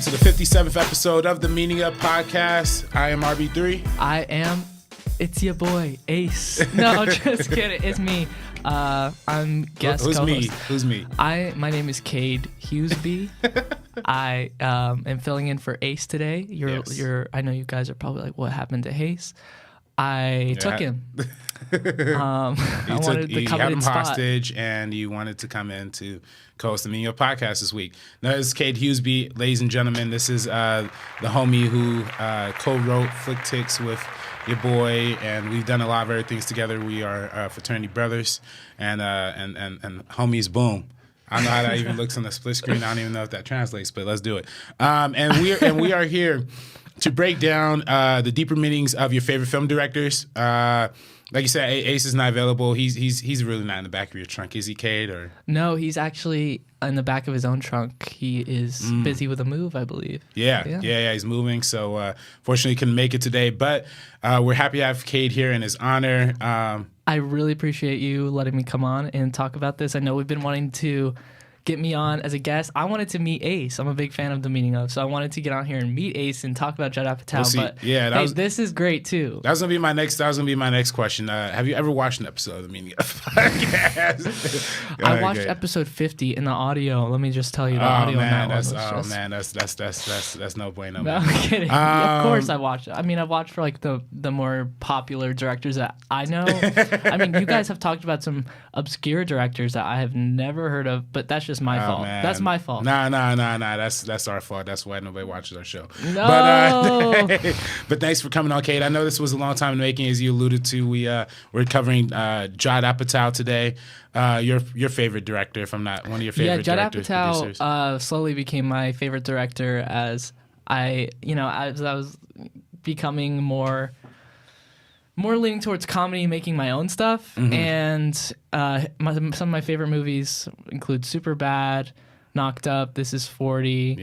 to the 57th episode of the Meaning Up Podcast. I am RB3. It's your boy, Ace. No, just kidding. It's me. I'm guest Who's co-host. Who's me? My name is Cade Huseby. I am filling in for Ace today. I know you guys are probably like, what happened to Ace? I took him. I wanted to come had in him spot. hostage, and you wanted to come in to co-host the Meaning Up Podcast this week. Now, this is Cade Huseby. Ladies and gentlemen, this is the homie who co-wrote Flick Ticks with your boy, and we've done a lot of other things together. We are fraternity brothers, and homies, boom. I don't know how that even looks on the split screen. I don't even know if that translates, but let's do it. And we are here to break down the deeper meanings of your favorite film directors. Like you said, Ace is not available. He's really not in the back of your trunk, is he, Cade? Or No, he's actually in the back of his own trunk. He is busy with a move, I believe. Yeah, he's moving. So fortunately, he couldn't make it today. But we're happy to have Cade here in his honor. I really appreciate you letting me come on and talk about this. I know we've been wanting to get me on as a guest. I wanted to meet Ace. I'm a big fan of the Meaning Of, so I wanted to get on here and meet Ace and talk about Judd Apatow. This is great too. That was gonna be my next question. Have you ever watched an episode of the Meaning Of podcast? I watched episode 50 in the audio. Let me just tell you the audio on that that's no bueno. No, I'm kidding. Of course I watched it. I mean, I've watched for like the more popular directors that I know. I mean, you guys have talked about some obscure directors that I have never heard of, but that's just my fault. Man. That's my fault. Nah. That's our fault. That's why nobody watches our show. No. But thanks for coming on, Cade. I know this was a long time in making, as you alluded to. We're covering Judd Apatow today. Your favorite director, if I'm not one of your favorite directors. Yeah, Judd Apatow slowly became my favorite director as I was becoming more leaning towards comedy, making my own stuff. Mm-hmm. And some of my favorite movies include Superbad, Knocked Up, This Is 40,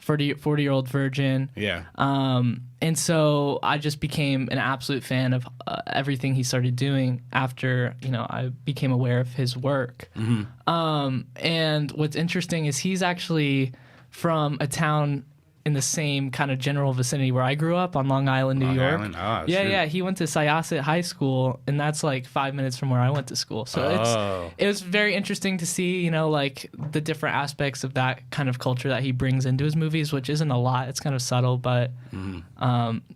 40-Year-Old Virgin. Yeah. And so I just became an absolute fan of everything he started doing after, I became aware of his work. Mm-hmm. And what's interesting is he's actually from a town in the same kind of general vicinity where I grew up on Long Island, New York. Yeah. He went to Syosset High School, and that's like 5 minutes from where I went to school. So it was very interesting to see, like the different aspects of that kind of culture that he brings into his movies, which isn't a lot. It's kind of subtle, but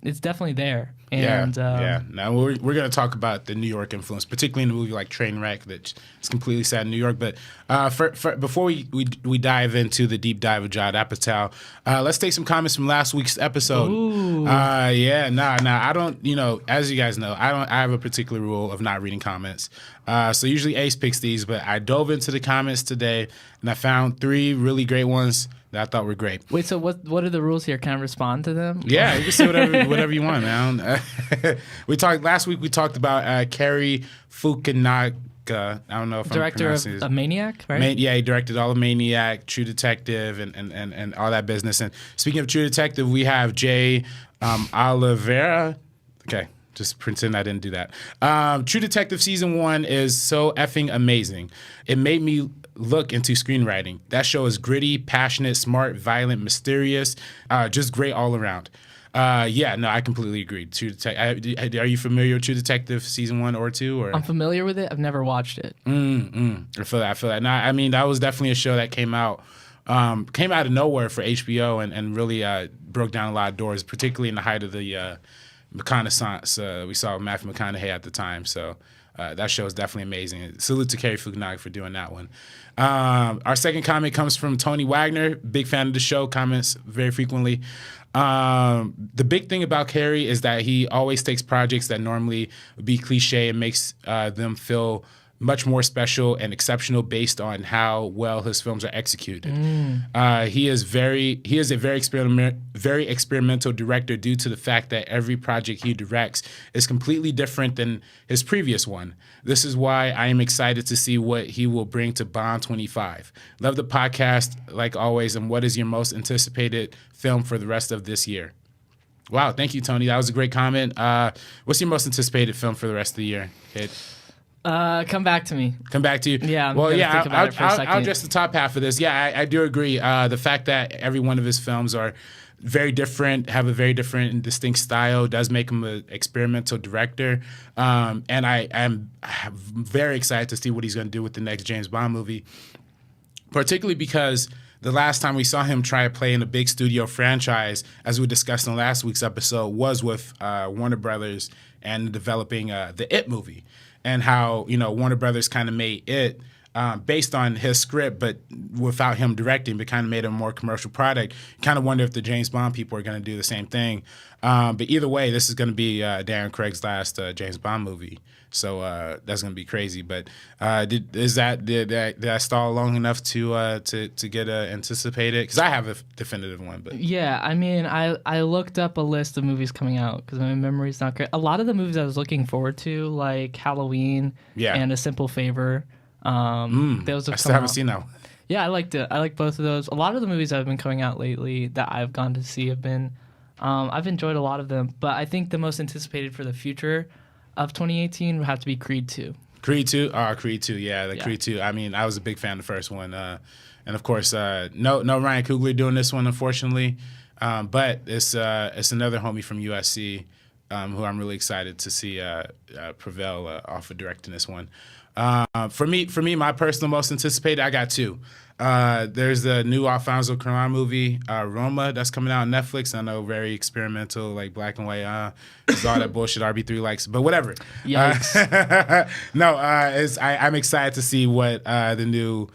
it's definitely there. And, Now we're going to talk about the New York influence, particularly in a movie like Trainwreck, that is completely set in New York. But before we dive into the deep dive of Judd Apatow, let's take some comments from last week's episode. Ooh. I don't. As you guys know, I have a particular rule of not reading comments. So usually Ace picks these, but I dove into the comments today and I found 3 really great ones that I thought were great. Wait, so what are the rules here? Can I respond to them? Yeah, you can say whatever you want, man. Last week we talked about Cary Fukunaga. I don't know if Director I'm pronouncing of Maniac, right? He directed all of Maniac, True Detective, and all that business. And speaking of True Detective, we have Jay Oliveira. Okay. Just pretend I didn't do that. True Detective Season 1 is so effing amazing. It made me look into screenwriting. That show is gritty, passionate, smart, violent, mysterious, just great all around. I completely agree. True Detective. Are you familiar with True Detective Season 1 or 2? Or? I'm familiar with it. I've never watched it. I feel that. Now, I mean, that was definitely a show that came out of nowhere for HBO and really broke down a lot of doors, particularly in the height of the reconnaissance we saw Matthew McConaughey at the time. So that show is definitely amazing. Salute to Cary Fukunaga for doing that one. Our second comment comes from Tony Wagner, big fan of the show, comments very frequently. The big thing about Cary is that he always takes projects that normally would be cliche and makes them feel much more special and exceptional based on how well his films are executed. He is a very experimental director due to the fact that every project he directs is completely different than his previous one. This is why I am excited to see what he will bring to Bond 25. Love the podcast, like always, and what is your most anticipated film for the rest of this year? Wow, thank you, Tony. That was a great comment. What's your most anticipated film for the rest of the year, kid? Come back to me. Come back to you. Yeah. Well, yeah. I'll address the top half of this. Yeah, I do agree. The fact that every one of his films are very different, have a very different and distinct style, does make him an experimental director. And I'm very excited to see what he's going to do with the next James Bond movie, particularly because the last time we saw him try to play in a big studio franchise, as we discussed in last week's episode, was with Warner Brothers and developing the It movie, and how Warner Brothers kind of made It based on his script, but without him directing, but kind of made it a more commercial product. Kind of wonder if the James Bond people are going to do the same thing. But either way, this is going to be Darren Craig's last James Bond movie. So that's going to be crazy. But did I stall long enough to get anticipated? Because I have a definitive one. But yeah, I mean, I looked up a list of movies coming out because my memory's not great. A lot of the movies I was looking forward to, like Halloween and A Simple Favor. Those have I still haven't seen that one. Yeah, I liked it. I like both of those. A lot of the movies that have been coming out lately that I've gone to see have been, I've enjoyed a lot of them. But I think the most anticipated for the future of 2018 would have to be Creed 2. Creed 2? Creed 2, yeah. Creed 2. I mean, I was a big fan of the first one. And of course, no Ryan Coogler doing this one, unfortunately. But it's another homie from USC who I'm really excited to see prevail off of directing this one. For me, my personal most anticipated, I got two. There's the new Alfonso Cuarón movie, Roma, that's coming out on Netflix. I know, very experimental, like black and white. It's all that bullshit RB3 likes, but whatever. Yikes. I'm excited to see what the new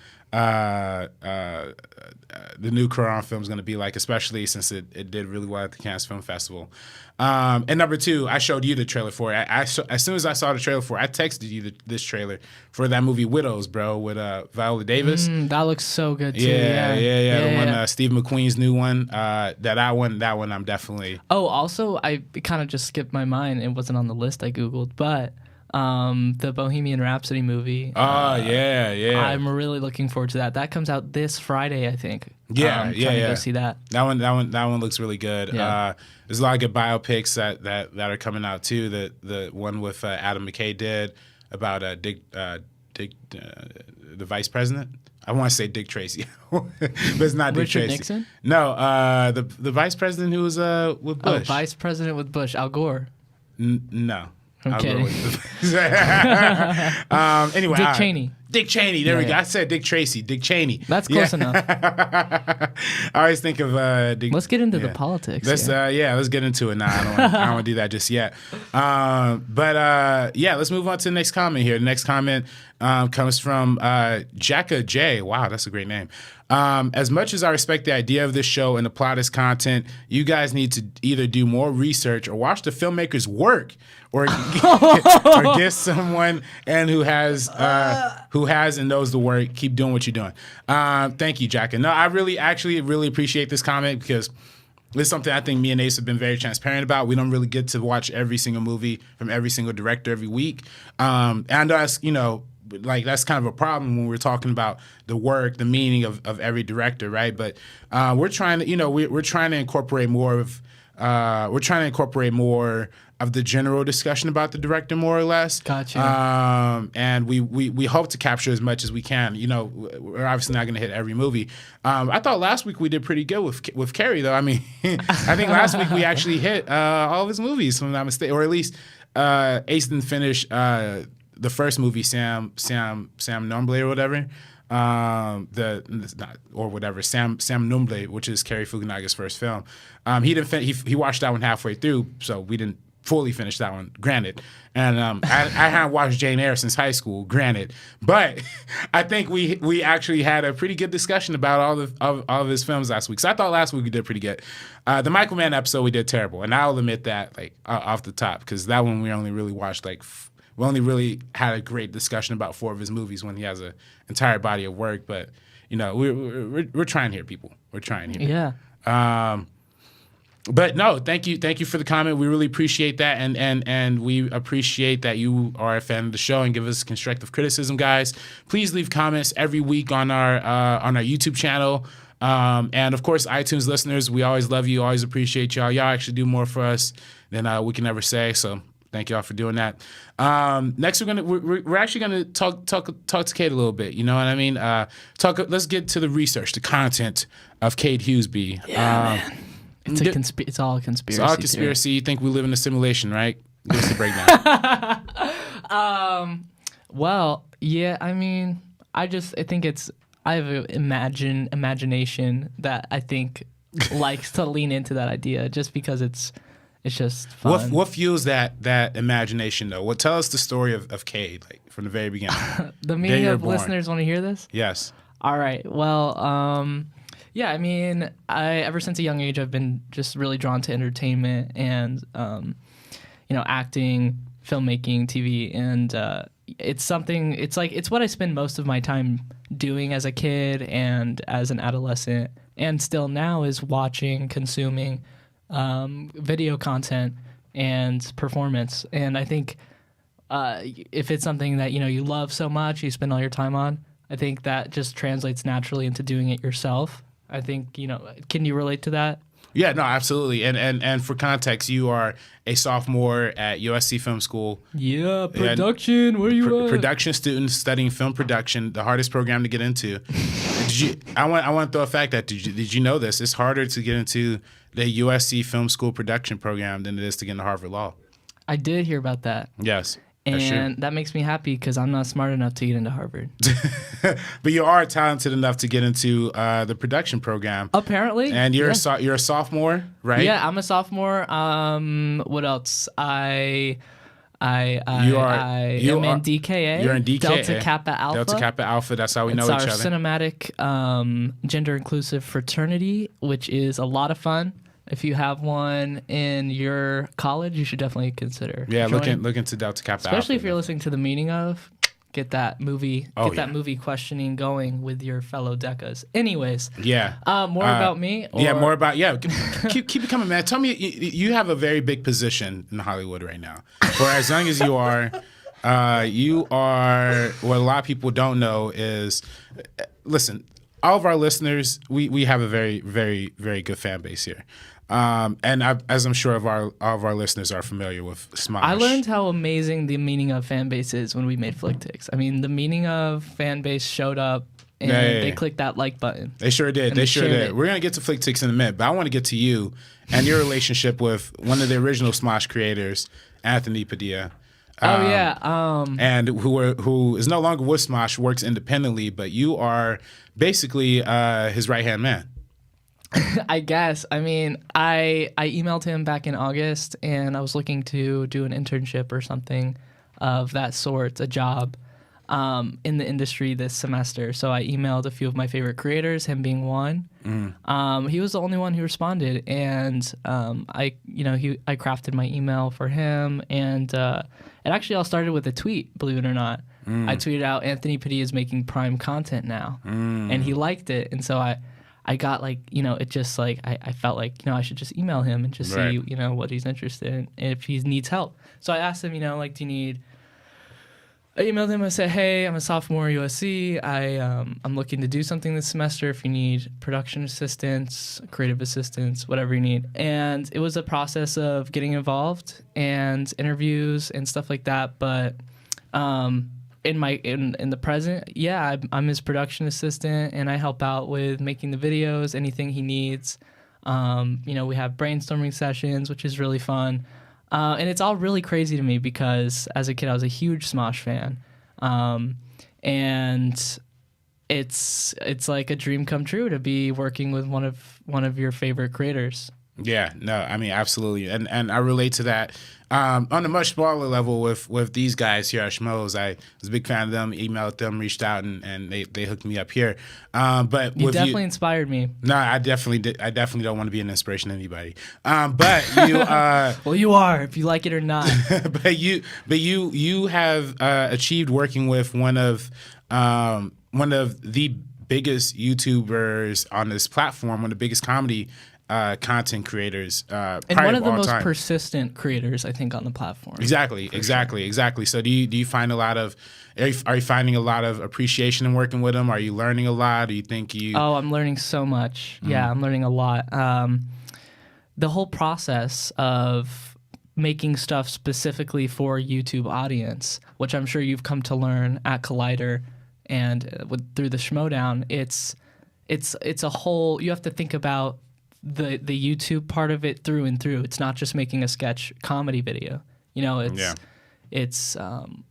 Cuarón film is going to be like, especially since it did really well at the Cannes Film Festival. And number two, I showed you the trailer for it. As soon as I saw the trailer for it, I texted you this trailer for that movie Widows, bro, with Viola Davis. That looks so good too. Yeah. The one, Steve McQueen's new one. That one, I'm definitely. Oh, also, I kind of just skipped my mind. It wasn't on the list I googled, but the Bohemian Rhapsody movie. Yeah. I'm really looking forward to that. That comes out this Friday, I think. Yeah. Go see that. That one looks really good. Yeah. There's a lot of good biopics that are coming out too. The one with Adam McKay did about Dick, the vice president. I want to say Dick Tracy, but it's not Dick Richard Tracy. Nixon? No, the vice president who was with Bush. Oh, vice president with Bush, Al Gore. No. I'm kidding. Anyway, Dick Cheney. Dick Cheney. There we go. I said Dick Tracy. Dick Cheney. That's close enough. I always think of Dick. Let's get into the politics. Let's get into it now. I don't want to do that just yet. But let's move on to the next comment here. The next comment comes from Jacka J. Wow, that's a great name. As much as I respect the idea of this show and the plot as content, you guys need to either do more research or watch the filmmaker's work, or get someone who has and knows the work. Keep doing what you're doing. Thank you, Jacka. No, I really appreciate this comment, because it's something I think me and Ace have been very transparent about. We don't really get to watch every single movie from every single director every week. And I know that's, that's kind of a problem when we're talking about the work, the meaning of every director, right? But we're trying to, we're trying to incorporate more of the general discussion about the director, more or less. Gotcha. And we hope to capture as much as we can. We're obviously not going to hit every movie. I thought last week we did pretty good with Carrie, though. I mean, I think last week we actually hit all of his movies, if I'm not mistaken, or at least Ace didn't finish the first movie, Sam Nomble or whatever. Sam Nomble, which is Cary Fukunaga's first film. He didn't he watched that one halfway through, so we didn't fully finish that one, granted. And I hadn't watched Jane Eyre since high school, granted. But I think we actually had a pretty good discussion about all of his films last week. So I thought last week we did pretty good. The Michael Mann episode we did terrible, and I'll admit that off the top, because that one we only really watched we only really had a great discussion about 4 of his movies when he has an entire body of work. But we're trying here, people. We're trying here. Yeah. But no, thank you for the comment. We really appreciate that, and we appreciate that you are a fan of the show and give us constructive criticism, guys. Please leave comments every week on our YouTube channel, and of course, iTunes listeners. We always love you, always appreciate y'all. Y'all actually do more for us than we can ever say. So Thank y'all for doing that. Next, we're actually gonna talk to Cade a little bit. You know what I mean? Let's get to the research, the content of Cade Huseby. Yeah, man. It's all a conspiracy. It's all a conspiracy. You think we live in a simulation, right? Give us a breakdown. Well, yeah. I mean, I think I have an imagination that I think likes to lean into that idea just because it's just fun. What fuels that imagination though? Tell us the story of Cade, like from the very beginning. The meaning of listeners want to hear this? Yes. All right. Well, yeah. I mean, ever since a young age, I've been just really drawn to entertainment and acting, filmmaking, TV, and it's something. It's what I spend most of my time doing as a kid and as an adolescent, and still now is watching, consuming video content and performance. And I think if it's something that you love so much, you spend all your time on, I think that just translates naturally into doing it yourself. I think can you relate to that? Yeah, no, absolutely. And for context, you are a sophomore at USC Film School. Yeah, production. Where you at? Production student studying film production, the hardest program to get into. I want to throw a fact at you. Did you know this? It's harder to get into the USC Film School production program than it is to get into Harvard Law. I did hear about that. Yes. And that makes me happy because I'm not smart enough to get into Harvard. But you are talented enough to get into the production program. Apparently. And you're a sophomore, right? Yeah, I'm a sophomore. What else? I am in DKA. You're in DKA. Delta Kappa Alpha. Delta Kappa Alpha. That's how we know each other. It's our cinematic gender-inclusive fraternity, which is a lot of fun. If you have one in your college, you should definitely consider. Yeah, look into Delta Kappa Alpha. Especially if you're listening to the meaning of, get that movie movie questioning going with your fellow decas. Anyways. Yeah. More about me? Or? Yeah, more about, keep it coming, man. Tell me, you have a very big position in Hollywood right now. For as young as you are, what a lot of people don't know is, listen, all of our listeners, we have a very, very, very good fan base here. As I'm sure all of our listeners are familiar with Smosh. I learned how amazing the meaning of fan base is when we made Flick Ticks. I mean, the meaning of fan base showed up and they clicked that like button. They sure did. They sure did. We're going to get to Flick Ticks in a minute, but I want to get to you and your relationship with one of the original Smosh creators, Anthony Padilla. And who is no longer with Smosh, works independently, but you are basically his right-hand man. I guess. I mean, I emailed him back in August, and I was looking to do an internship or something of that sort, a job in the industry this semester. So I emailed a few of my favorite creators, him being one. He was the only one who responded, and I crafted my email for him, and it actually all started with a tweet, believe it or not. I tweeted out, Anthony Padilla is making Prime content now, and he liked it, and so I got it just I felt like I should just email him and just see what he's interested in and if he needs help. So I asked him do you need. I emailed him. I said, hey, I'm a sophomore at USC. I'm looking to do something this semester. If you need production assistance, creative assistance, whatever you need. And it was a process of getting involved and interviews and stuff like that. But in the present, I'm his production assistant and I help out with making the videos, anything he needs. We have brainstorming sessions, which is really fun. And it's all really crazy to me because as a kid I was a huge Smosh fan, and it's like a dream come true to be working with one of your favorite creators. Yeah, no, I mean absolutely, and I relate to that. On a much smaller level with these guys here at Schmoes, I was a big fan of them, emailed them, reached out, and they hooked me up here. But you definitely inspired me. No, I definitely did. I definitely don't want to be an inspiration to anybody. But you, well, you are if you like it or not. but you have achieved working with one of the biggest YouTubers on this platform, one of the biggest comedy content creators, and one of the most persistent creators, I think, on the platform. Exactly. So do you find are you finding a lot of appreciation in working with him? Are you learning a lot? Do you think you? Oh, I'm learning so much. Yeah, I'm learning a lot. The whole process of making stuff specifically for YouTube audience, which I'm sure you've come to learn at Collider and through the Schmodown. It's a whole, you have to think about the YouTube part of it through and through. It's not just making a sketch comedy video. You know, it's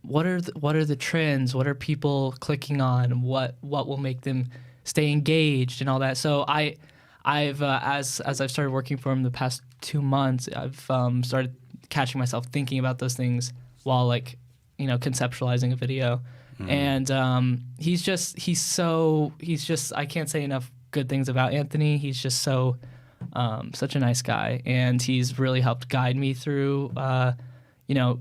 what are the trends? What are people clicking on? What will make them stay engaged and all that. So I've as I've started working for him the past 2 months, I've started catching myself thinking about those things while, like, you know, conceptualizing a video. And he's just I can't say enough good things about Anthony. He's just so such a nice guy, and he's really helped guide me through you know,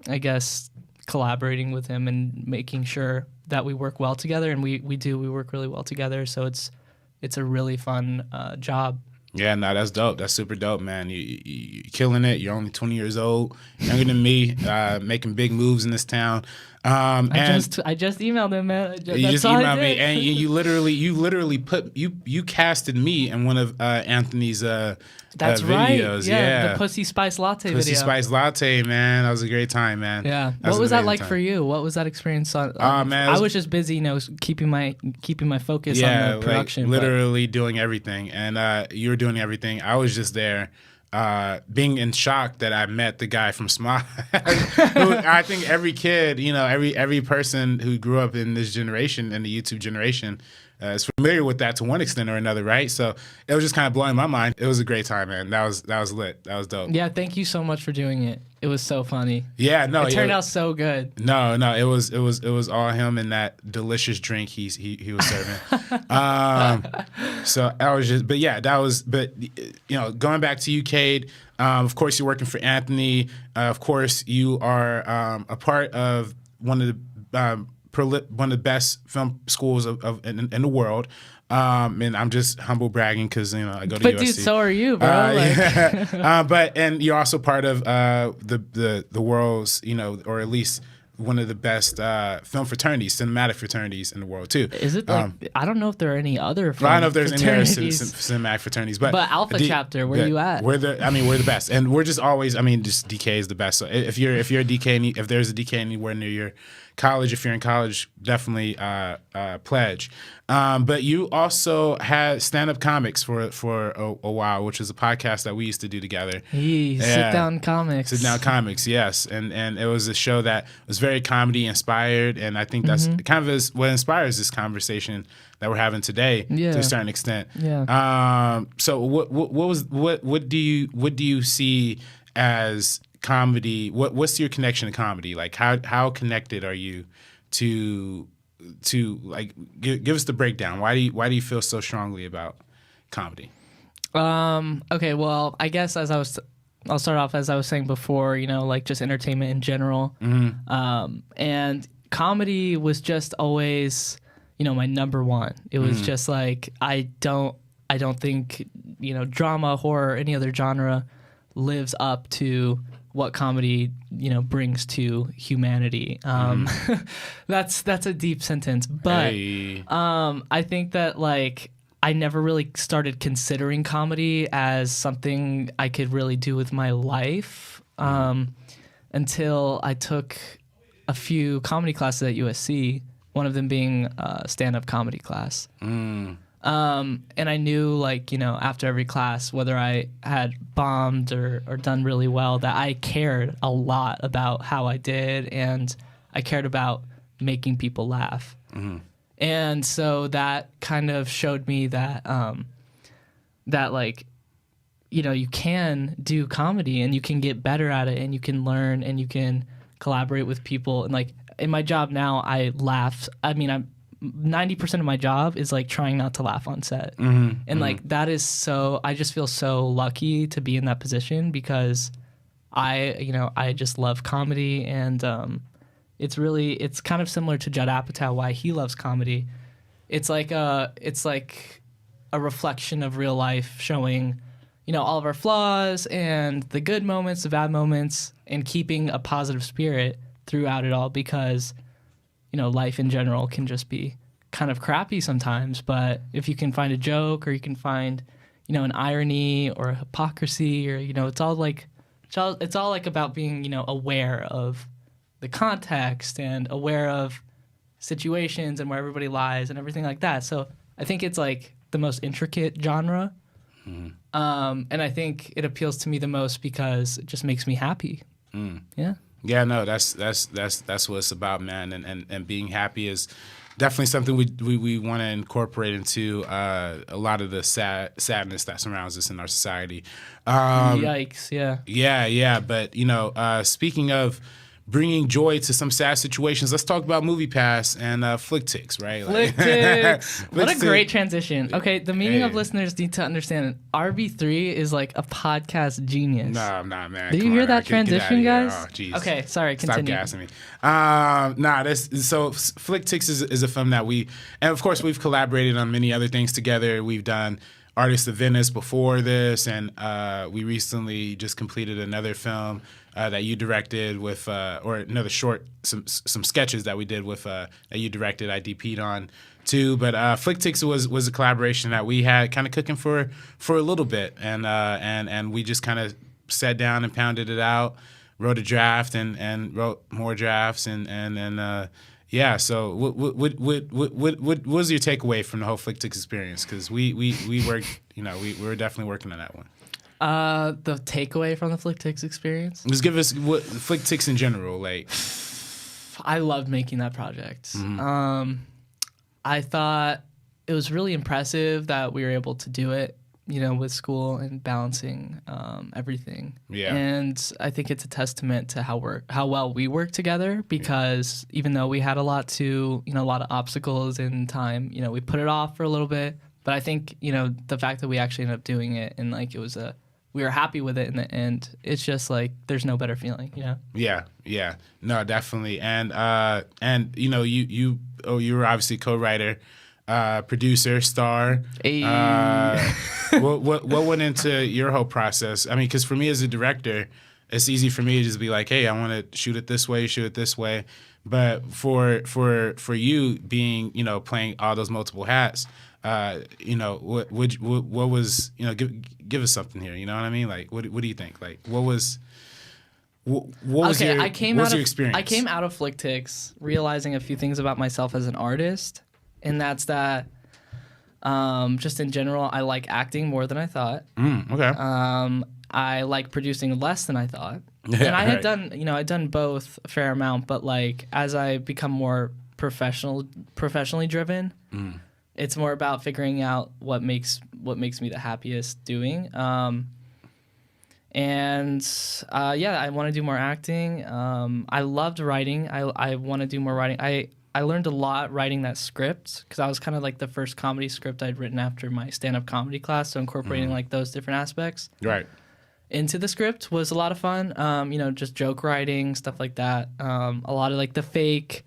I guess collaborating with him and making sure that we work well together, and we work really well together. So it's a really fun job. Yeah, no, that's dope. That's super dope, man. You killing it. You're only 20 years old, younger than me, making big moves in this town. I just emailed him, man. You just emailed me, and you literally put you casted me in one of Anthony's that's videos. Right. Yeah, the Pussy Spice Latte video. Pussy Spice Latte, man. That was a great time, man. Yeah. What was that like for you? What was that experience on? Man, I was just busy, you know, keeping my focus on the production. Like literally doing everything, and you were doing everything. I was just there. Being in shock that I met the guy from Smile. I think every kid, you know, every person who grew up in this generation, in the YouTube generation, is familiar with that to one extent or another, right? So it was just kind of blowing my mind. It was a great time, man. That was lit. That was dope. Yeah, thank you so much for doing it. It was so funny. Yeah, no, it turned out so good. No, it was all him and that delicious drink he was serving. So I was just, but you know, going back to you, Cade. Of course, you're working for Anthony. Of course, you are a part of one of the best film schools in the world. And I'm just humble bragging because, you know, I go to USC. But dude, so are you, bro. And you're also part of the world's, you know, or at least one of the best film fraternities, cinematic fraternities in the world too. Is it like, I don't know if there are any other I don't know if there's any other cinematic fraternities, but Alpha Chapter, where you at? We're the best, and we're just always. I mean, just DK is the best. So if you're a DK, if there's a DK anywhere near your college, if you're in college, definitely pledge. But you also had stand-up comics for a while, which was a podcast that we used to do together. Sit-down comics. Sit-down comics, yes. And it was a show that was very comedy-inspired, and I think that's kind of what inspires this conversation that we're having today to a certain extent. Yeah. So what do you see as comedy? What's your connection to comedy? Like how connected are you to like give us the breakdown. Why do you feel so strongly about comedy? Okay, well, I guess I'll start off as I was saying before, you know, like just entertainment in general. And comedy was just always, you know, my number one. It was just like I don't think, you know, drama, horror, any other genre lives up to what comedy, you know, brings to humanity. That's a deep sentence, but I think that, like, I never really started considering comedy as something I could really do with my life until I took a few comedy classes at USC, one of them being a stand-up comedy class. And I knew, like, you know, after every class, whether I had bombed or done really well, that I cared a lot about how I did, and I cared about making people laugh. And so that kind of showed me that, like, you know, you can do comedy and you can get better at it and you can learn and you can collaborate with people. And, like, in my job now, I laugh. I mean, 90% of my job is like trying not to laugh on set. And like that is so, I just feel so lucky to be in that position because I just love comedy, and it's kind of similar to Judd Apatow, why he loves comedy. It's like a reflection of real life, showing, you know, all of our flaws and the good moments, the bad moments, and keeping a positive spirit throughout it all, because, you know, life in general can just be kind of crappy sometimes, but if you can find a joke, or you can find, you know, an irony or a hypocrisy, or, you know, it's all like it's all like about being, you know, aware of the context and aware of situations and where everybody lies and everything like that. So I think it's like the most intricate genre. And I think it appeals to me the most because it just makes me happy. Yeah. Yeah, no, that's what it's about, man. And being happy is definitely something we want to incorporate into a lot of the sadness that surrounds us in our society. Yikes, yeah. Yeah, but, you know, speaking of bringing joy to some sad situations, let's talk about MoviePass and FlickTix, right? What a great transition. Okay, the meaning of listeners need to understand RB3 is like a podcast genius. No, I'm not, man. Did you hear that transition, guys? Oh, jeez. Okay, sorry, continue. Stop gassing me. So FlickTix is a film that and of course we've collaborated on many other things together. We've done Artists of Venice before this, and we recently just completed another film that you directed with, or another short, some sketches that we did with that you directed. I DP'd on too, but FlickTix was a collaboration that we had kind of cooking for a little bit, and we just kind of sat down and pounded it out, wrote a draft, and wrote more drafts, and yeah. So what was your takeaway from the whole FlickTix experience? Because we worked, you know, we were definitely working on that one. The takeaway from the FlickTix experience? Just give us what FlickTix in general, like. I loved making that project. I thought it was really impressive that we were able to do it, you know, with school and balancing everything. Yeah. And I think it's a testament to how well we work together, because even though we had a lot of obstacles in time, you know, we put it off for a little bit. But I think, you know, the fact that we actually ended up doing it and like we were happy with it in the end, it's just like there's no better feeling, you know? Yeah. No, definitely. And you know, you were obviously co-writer, producer, star. What went into your whole process? I mean, because for me as a director, it's easy for me to just be like, hey, I want to shoot it this way. But for you being, you know, playing all those multiple hats, you know, what was, you know, give us something here, you know what I mean? Like, what do you think? Like, what was your experience? I came out of FlickTix realizing a few things about myself as an artist, and that's that just in general, I like acting more than I thought. Okay. I like producing less than I thought. And I had I'd done both a fair amount, but like as I become more professionally driven, it's more about figuring out what makes me the happiest doing. I want to do more acting. I loved writing. I want to do more writing. I learned a lot writing that script because I was kind of like the first comedy script I'd written after my stand-up comedy class, so incorporating like those different aspects into the script was a lot of fun. You know, just joke writing, stuff like that. A lot of like the fake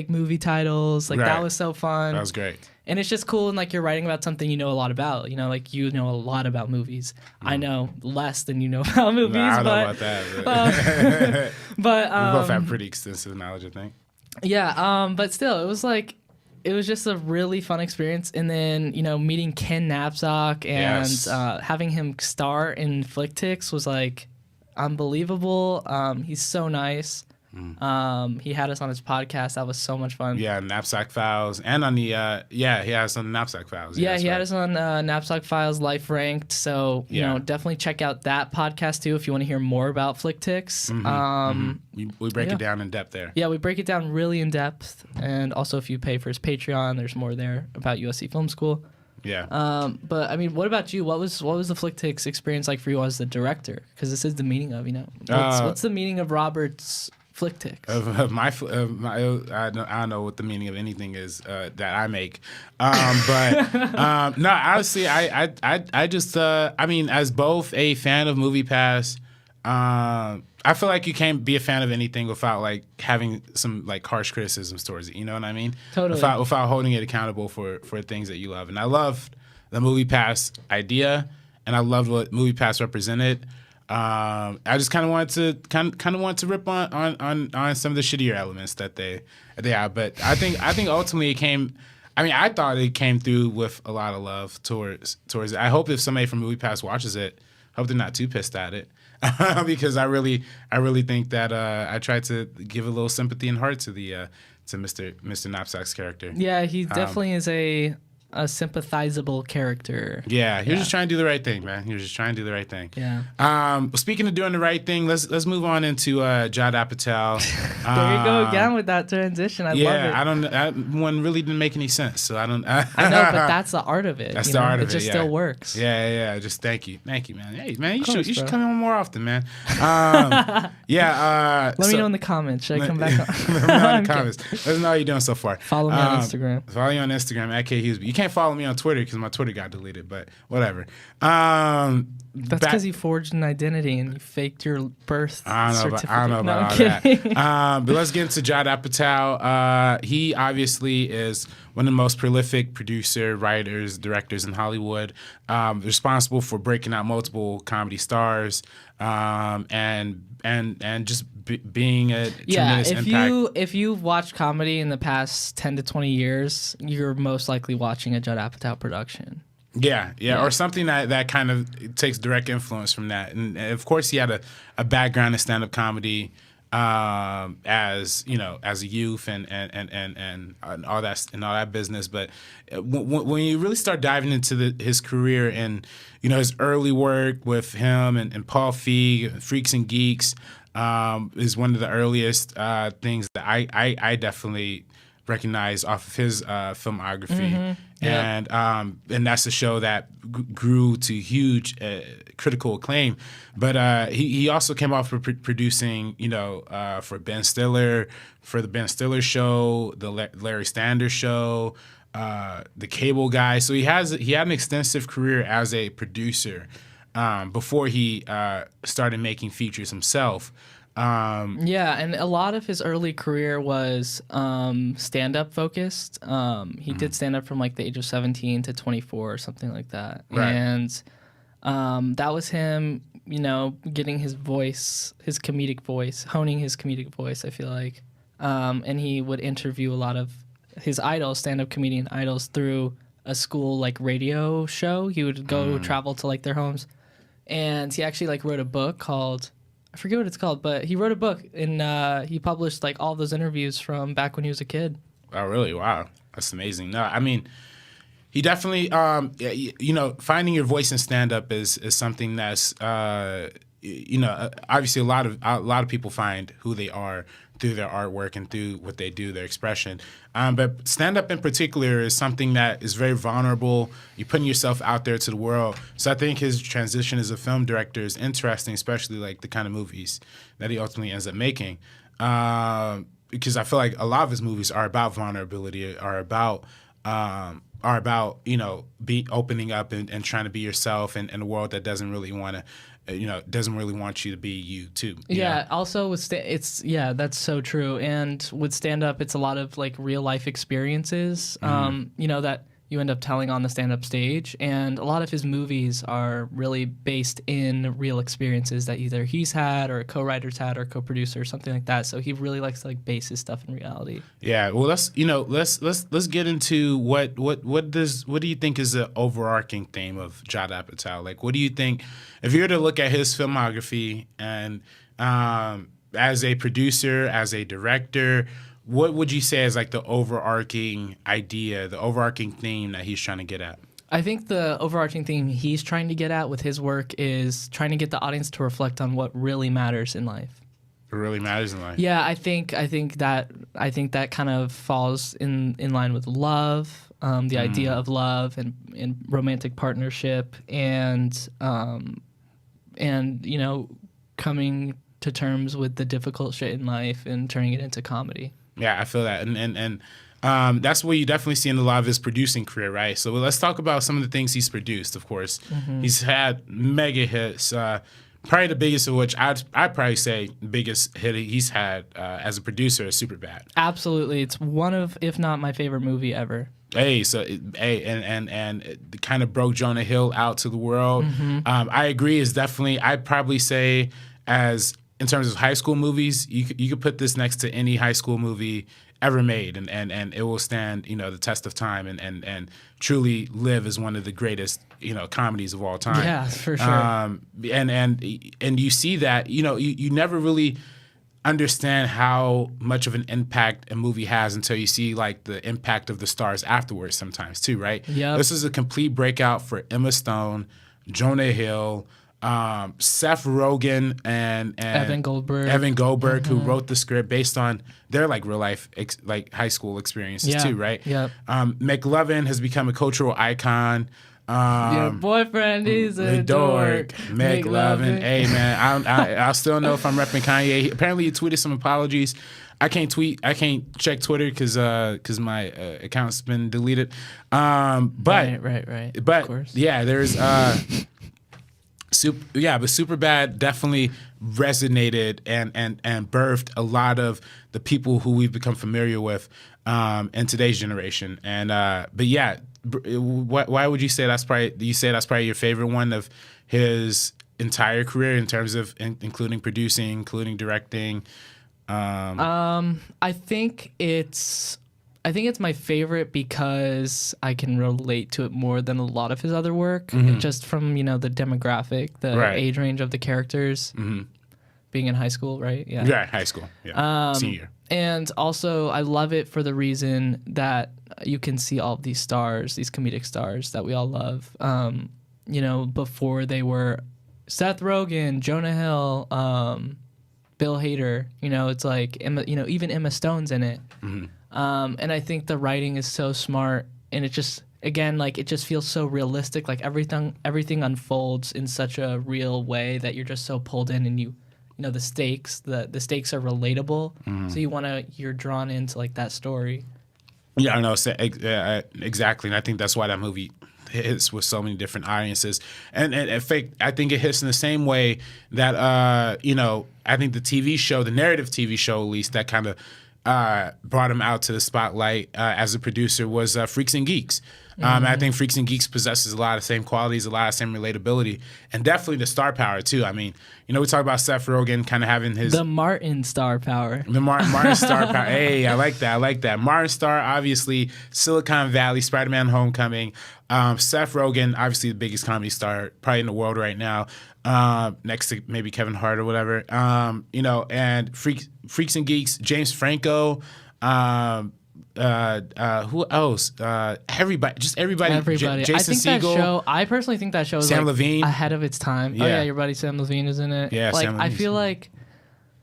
movie titles, like that was so fun. That was great. And it's just cool, and like you're writing about something you know a lot about. You know, like you know a lot about movies. I know less than you know about movies. No, I don't know about that. But we both have pretty extensive knowledge, I think. Yeah, but still, it was just a really fun experience. And then, you know, meeting Ken Knapsack and having him star in FlickTix was like unbelievable. He's so nice. He had us on his podcast. That was so much fun. Yeah, Knapsack Files, and on the he had us on the Knapsack Files. Yeah, he had us on Knapsack Files, Life Ranked. So you know, definitely check out that podcast too if you want to hear more about FlickTix. We break it down in depth there. Yeah, we break it down really in depth, and also if you pay for his Patreon, there's more there about USC Film School. Yeah. But I mean, what about you? What was the FlickTix experience like for you as the director? Because this is the meaning of, you know, what's the meaning of Robert's FlickTix? I don't know what the meaning of anything is that I make, but no, honestly, I just I mean, as both a fan of MoviePass, I feel like you can't be a fan of anything without like having some like harsh criticisms towards it. You know what I mean? Totally. Without holding it accountable for things that you love, and I love the MoviePass idea, and I loved what MoviePass represented. I just kind of wanted to rip on some of the shittier elements that they have, but I think ultimately it came. I mean, I thought it came through with a lot of love towards it. I hope if somebody from MoviePass watches it, hope they're not too pissed at it. because I really think that I tried to give a little sympathy and heart to the to Mr. Knapsack's character. Yeah, he definitely is a sympathizable character. Yeah, he was just trying to do the right thing, man. He was just trying to do the right thing. Yeah. Speaking of doing the right thing, let's move on into Judd Apatow. There you go again with that transition. I love it. That one really didn't make any sense. So I don't. I know, but that's the art of it. That's the art of it. It just still works. Yeah. Just thank you, man. Hey, man, you should come on more often, man. Let me know in the comments. Should I come back? Let me know in the comments. Let us know how you're doing so far. Follow me on Instagram. Follow me on Instagram at Cade Huseby. You can't follow me on Twitter because my Twitter got deleted, but whatever. That's because you forged an identity and you faked your birth certificate. I don't know about all that. But let's get into Judd Apatow. He obviously is one of the most prolific producer, writers, directors in Hollywood, responsible for breaking out multiple comedy stars, and just being a tremendous impact. If you've watched comedy in the past 10 to 20 years, you're most likely watching a Judd Apatow production. Yeah, or something that kind of takes direct influence from that. And of course, he had a background in stand-up comedy as a youth and all that business. But when you really start diving into his career and his early work with him and Paul Feig, Freaks and Geeks, is one of the earliest things that I definitely recognize off of his filmography. Mm-hmm. And that's a show that grew to huge critical acclaim. But he also came off of producing, for Ben Stiller, for the Ben Stiller Show, the Larry Sanders Show, the Cable Guy. So he had an extensive career as a producer before he started making features himself. And a lot of his early career was stand-up focused. He did stand-up from like the age of 17 to 24 or something like that. Right. And that was him, getting his voice, his comedic voice, honing his comedic voice, I feel like. And he would interview a lot of his idols, stand-up comedian idols, through a school like radio show. He would go travel to like their homes. And he actually like wrote a book called, I forget what it's called, but he wrote a book and he published like all those interviews from back when he was a kid. Oh, really? Wow. That's amazing. No, I mean, he definitely, finding your voice in stand-up is something that's, obviously a lot of people find who they are through their artwork and through what they do, their expression. But stand-up in particular is something that is very vulnerable. You're putting yourself out there to the world. So I think his transition as a film director is interesting, especially like the kind of movies that he ultimately ends up making. Because I feel like a lot of his movies are about vulnerability, are about opening up and trying to be yourself in a world that doesn't really want to. Doesn't really want you to be you too. Yeah. Also, with that's so true. And with stand up, it's a lot of like real life experiences. That you end up telling on the stand up stage. And a lot of his movies are really based in real experiences that either he's had or co-writers had or co-producer or something like that. So he really likes to like base his stuff in reality. Yeah. Well, let's get into what do you think is the overarching theme of Judd Apatow? Like, what do you think if you were to look at his filmography and as a producer, as a director, what would you say is like the overarching idea, the overarching theme that he's trying to get at? I think the overarching theme he's trying to get at with his work is trying to get the audience to reflect on what really matters in life. What really matters in life? Yeah, I think that kind of falls in line with love, the idea of love and romantic partnership and coming to terms with the difficult shit in life and turning it into comedy. Yeah, I feel that. And that's what you definitely see in a lot of his producing career, right? So let's talk about some of the things he's produced, of course. Mm-hmm. He's had mega hits. Probably the biggest of which I'd probably say the biggest hit he's had as a producer is Superbad. Absolutely. It's one of, if not my favorite movie ever. And it kind of broke Jonah Hill out to the world. Mm-hmm. I agree. It's definitely, I'd probably say in terms of high school movies, you could put this next to any high school movie ever made, and it will stand, the test of time, and truly live as one of the greatest, comedies of all time. Yeah, for sure. And you see that, you never really understand how much of an impact a movie has until you see like the impact of the stars afterwards sometimes too, right? Yeah. This is a complete breakout for Emma Stone, Jonah Hill, Seth Rogen, and Evan Goldberg, who wrote the script based on their like real life like high school experiences too, right? Yeah. McLovin has become a cultural icon. Your boyfriend is a dork. McLovin. Hey man, I still know if I'm repping Kanye. Apparently, he tweeted some apologies. I can't check Twitter because my account's been deleted. But right. But of course. yeah, there's but Superbad definitely resonated and birthed a lot of the people who we've become familiar with in today's generation. And but yeah. Why would you say that's probably your favorite one of his entire career in terms of including producing, including directing? I think it's my favorite because I can relate to it more than a lot of his other work, just from the demographic, the age range of the characters, being in high school, right? Yeah. Yeah, high school. Yeah, senior. And also, I love it for the reason that you can see all of these stars, these comedic stars that we all love. Before they were Seth Rogen, Jonah Hill, Bill Hader. It's like Emma, even Emma Stone's in it. And I think the writing is so smart, and it just it just feels so realistic. Like everything unfolds in such a real way that you're just so pulled in, and the stakes are relatable, so you're drawn into like that story. Yeah, I know exactly, and I think that's why that movie hits with so many different audiences. And I think it hits in the same way that I think the TV show, the narrative TV show at least, that kind of brought him out to the spotlight as a producer was Freaks and Geeks. I think Freaks and Geeks possesses a lot of the same qualities, a lot of the same relatability, and definitely the star power too. I mean, we talk about Seth Rogen kind of having the Martin star power. The Martin star power. Hey, I like that. Martin Star, obviously, Silicon Valley, Spider-Man Homecoming. Seth Rogen, obviously the biggest comedy star probably in the world right now, next to maybe Kevin Hart or whatever. And Freaks and Geeks, James Franco. Who else? Everybody. Jason I think Segel. That show. I personally think that show is Sam Levine ahead of its time. Yeah. Oh yeah, your buddy Sam Levine is in it. Yeah, Sam I feel like,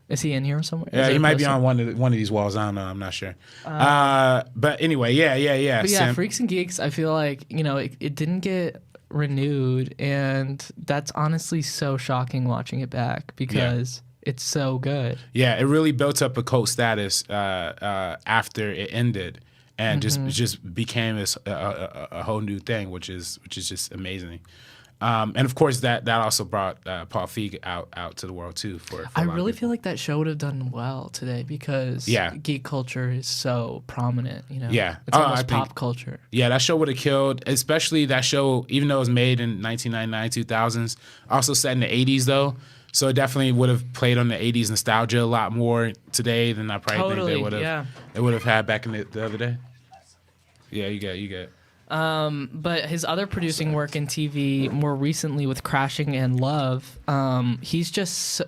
is he in here somewhere? Yeah, he might be on one of these walls. I don't know. I'm not sure. But anyway, yeah. But yeah, Freaks and Geeks. I feel like it didn't get renewed, and that's honestly so shocking watching it back because. It's so good. Yeah, it really built up a cult status after it ended, and just became a whole new thing, which is just amazing. And of course, that also brought Paul Feig out to the world too. I really feel like that show would have done well today because geek culture is so prominent. Yeah, it's almost pop culture. Yeah, that show would have killed, especially that show, even though it was made in 1999, 2000s, also set in the 80s though. So it definitely would have played on the 80s nostalgia a lot more today than I probably think they would have. Yeah. It would have had back in the other day. Yeah, you get it. But his other producing work in TV more recently with Crashing and Love, he's just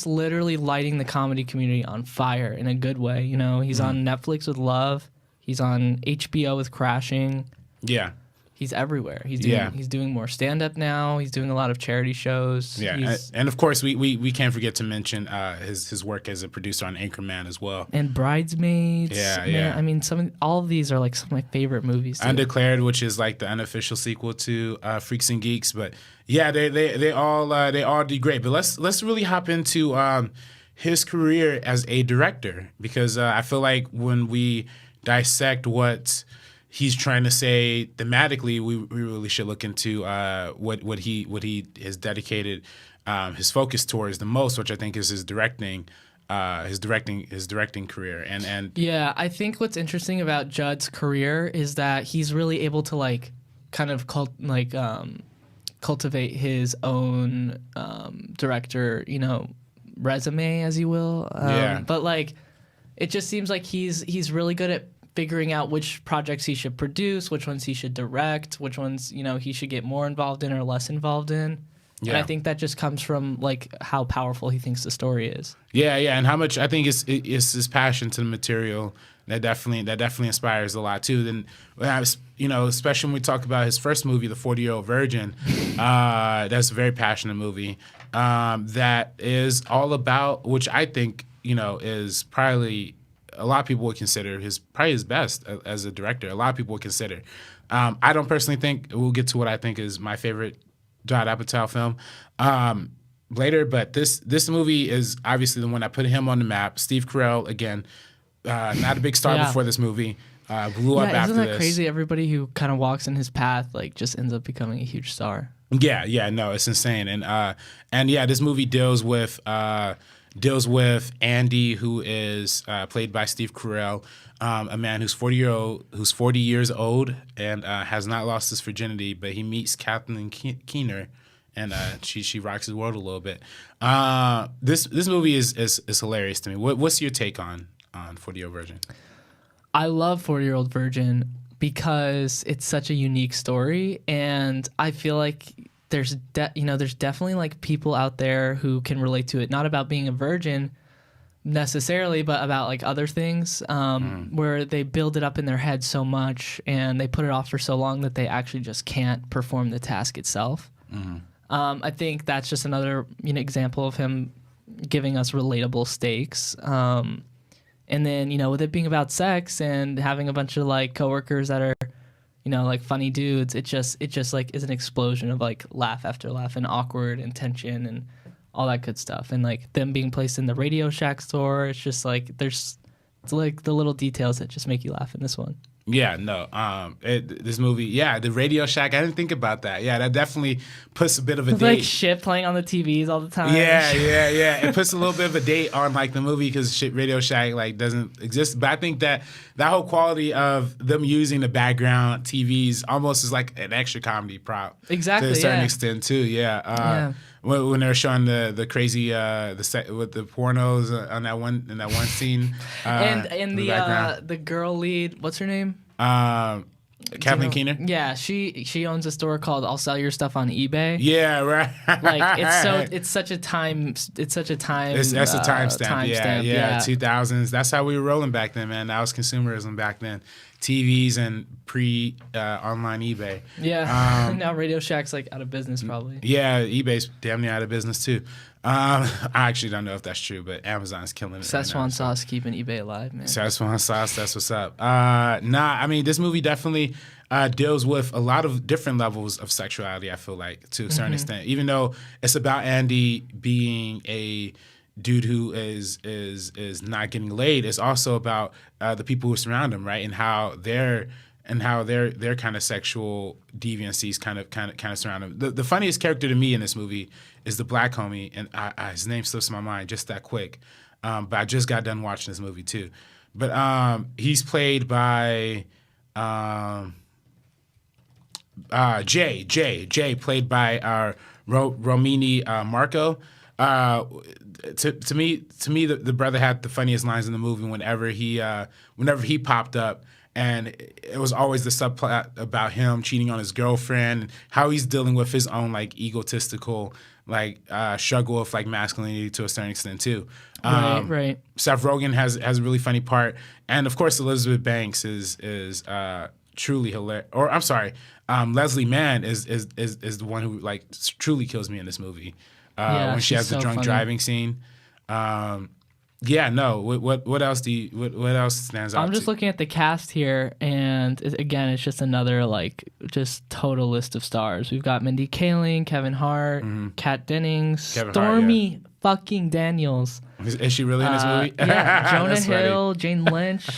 literally lighting the comedy community on fire in a good way. He's on Netflix with Love. He's on HBO with Crashing. Yeah. He's everywhere. He's doing more stand-up now. He's doing a lot of charity shows. Yeah, and of course we can't forget to mention his work as a producer on Anchorman as well. And Bridesmaids. Yeah. I mean, all of these are like some of my favorite movies. Too. Undeclared, which is like the unofficial sequel to Freaks and Geeks, but yeah, they all do great. But let's really hop into his career as a director, because I feel like when we dissect what he's trying to say thematically, we really should look into what he has dedicated his focus towards the most, which I think is his directing career. And yeah, I think what's interesting about Judd's career is that he's really able to like kind of cultivate his own director, resume, as you will. But like, it just seems like he's really good at figuring out which projects he should produce, which ones he should direct, which ones, you know, he should get more involved in or less involved in. Yeah. And I think that just comes from like how powerful he thinks the story is. Yeah, and how much I think it's his passion to the material that definitely inspires a lot too. Then, you know, especially when we talk about his first movie, The 40-Year-Old Virgin, that's a very passionate movie that is all about, which I think, you know, is probably a lot of people would consider probably his best as a director. A lot of people would consider. I don't personally think, we'll get to what I think is my favorite Judd Apatow film later, but this movie is obviously the one that put him on the map. Steve Carell, again, not a big star before this movie, blew up after this. Isn't that crazy? Everybody who kind of walks in his path like just ends up becoming a huge star. Yeah, no, it's insane, and yeah, this movie deals with Andy, who is played by Steve Carell, a man who's 40 years old and has not lost his virginity, but he meets Kathleen Keener, and she rocks his world a little bit. This movie is hilarious to me. What's your take on 40-Year-Old Virgin? I love 40-Year-Old Virgin because it's such a unique story, and I feel like there's definitely like people out there who can relate to it, not about being a virgin necessarily, but about like other things where they build it up in their head so much and they put it off for so long that they actually just can't perform the task itself. I think that's just another example of him giving us relatable stakes. And then, with it being about sex and having a bunch of like coworkers that are, like funny dudes, it just like is an explosion of like laugh after laugh and awkward and tension and all that good stuff. And like them being placed in the Radio Shack store, it's just like it's like the little details that just make you laugh in this one. Yeah, no. This movie, the Radio Shack, I didn't think about that. Yeah, that definitely puts a bit of a date. Like shit playing on the TVs all the time. Yeah. It puts a little bit of a date on like the movie because Radio Shack like doesn't exist. But I think that whole quality of them using the background TVs almost is like an extra comedy prop. Exactly. To a certain extent too. Yeah. When they're showing the crazy with the pornos on that one scene, and the girl lead, what's her name? Kathleen Keener. Yeah, she owns a store called "I'll Sell Your Stuff on eBay." Yeah, right. Like it's such a time. That's a timestamp. Yeah. 2000s. That's how we were rolling back then, man. That was consumerism back then. TVs and online eBay. Yeah. Now Radio Shack's like out of business probably. Yeah, eBay's damn near out of business too. I actually don't know if that's true, but Amazon's killing it. Szechuan sauce keeping eBay alive, man. Szechuan sauce, that's what's up. I mean, this movie definitely deals with a lot of different levels of sexuality, I feel like, to a certain extent. Even though it's about Andy being a dude who is not getting laid, it's also about the people who surround him, right? And how their kind of sexual deviancies kind of surround him. The funniest character to me in this movie is the black homie, and his name slips my mind just that quick. But I just got done watching this movie too. But he's played by Jay, played by Romini Marco. To me, the brother had the funniest lines in the movie whenever he popped up. And it was always the subplot about him cheating on his girlfriend, and how he's dealing with his own like egotistical like struggle with like masculinity to a certain extent too. Right. Seth Rogen has a really funny part, and of course Elizabeth Banks is truly hilarious. Or I'm sorry, Leslie Mann is the one who like truly kills me in this movie when she has the drunk driving scene. What else what else stands out? I'm just looking at the cast here, and again, it's just another like just total list of stars. We've got Mindy Kaling, Kevin Hart, Kat Dennings, Stormy fucking Daniels. Is she really in this movie? Yeah, Jonah Hill, Jane Lynch.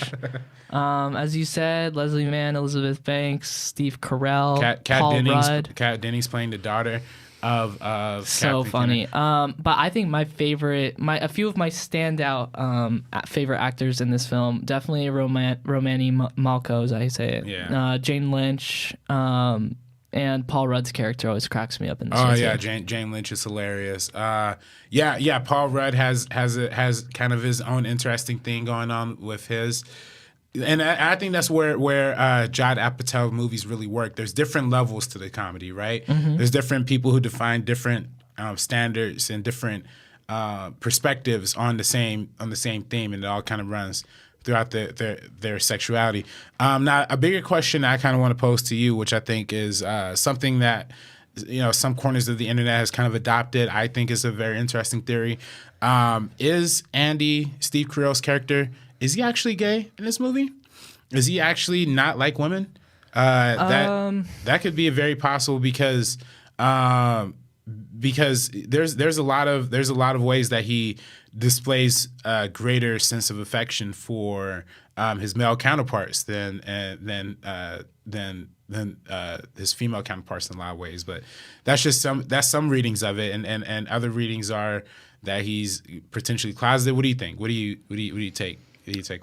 As you said, Leslie Mann, Elizabeth Banks, Steve Carell, Paul Rudd. Kat Dennings playing the daughter of so funny. But I think a few of my standout favorite actors in this film, definitely Romani Malco, as I say it. Yeah. Jane Lynch, And Paul Rudd's character always cracks me up in this. Oh yeah, Jane Lynch is hilarious. Yeah. Paul Rudd has kind of his own interesting thing going on with his, and I think that's where Judd Apatow movies really work. There's different levels to the comedy, right? Mm-hmm. There's different people who define different standards and different perspectives on the same theme, and it all kind of runs throughout their sexuality. Now, a bigger question I kind of want to pose to you, which I think is something that some corners of the internet has kind of adopted. I think is a very interesting theory. Is Andy, Steve Carell's character, is he actually gay in this movie? Is he actually not like women? That could be a very possible because there's a lot of ways that he displays a greater sense of affection for his male counterparts than his female counterparts in a lot of ways. But that's some readings of it, and other readings are that he's potentially closeted. What do you think? What do you take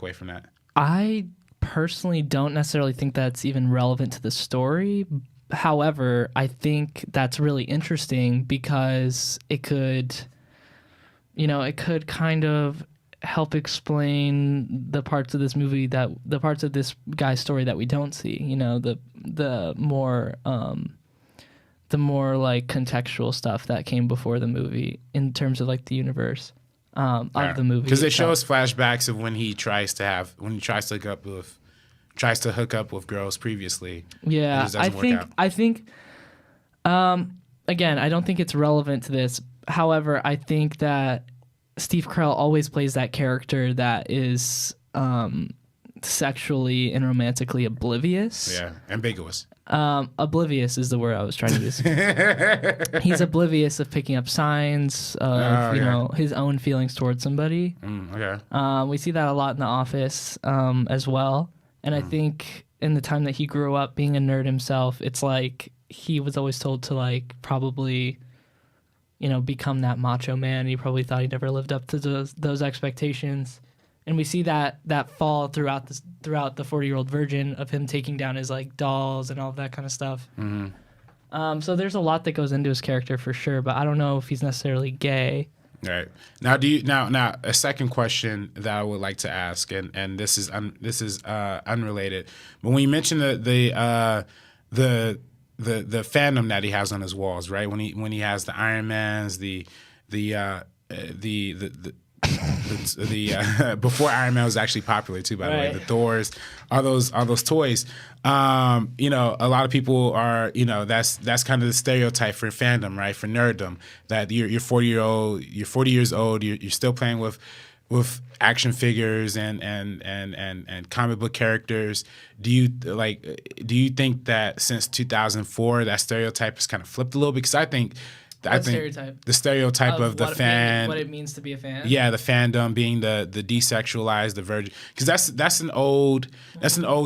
away from that? I personally don't necessarily think that's even relevant to the story. However, I think that's really interesting because it could kind of help explain the parts of this movie the parts of this guy's story that we don't see. The more like contextual stuff that came before the movie in terms of like the universe of the movie. Because it shows flashbacks of when he tries to hook up with girls previously. Yeah, I think again, I don't think it's relevant to this. However, I think that Steve Carell always plays that character that is sexually and romantically oblivious. Yeah, ambiguous. Oblivious is the word I was trying to use. He's oblivious of picking up signs of his own feelings towards somebody. Okay. We see that a lot in The Office as well. And I think in the time that he grew up being a nerd himself, it's like he was always told to like probably, become that macho man. He probably thought he never lived up to those expectations. And we see that fall throughout the 40-Year-Old Virgin of him taking down his like dolls and all of that kind of stuff. Mm-hmm. So there's a lot that goes into his character for sure, but I don't know if he's necessarily gay. Right. Now a second question that I would like to ask, and this is unrelated, but when you mention the fandom that he has on his walls, right? When he has the Iron Mans, the before Iron Man was actually popular too, by the way, the Thors, all those toys. A lot of people are, that's kind of the stereotype for fandom, right? For nerddom, that you're 40 years old, you're still playing with action figures and comic book characters. Do you think that since 2004 that stereotype has kind of flipped a little bit? Because I think the stereotype of the fan, what it means to be a fan. Yeah, the fandom being the desexualized, the virgin, because that's an old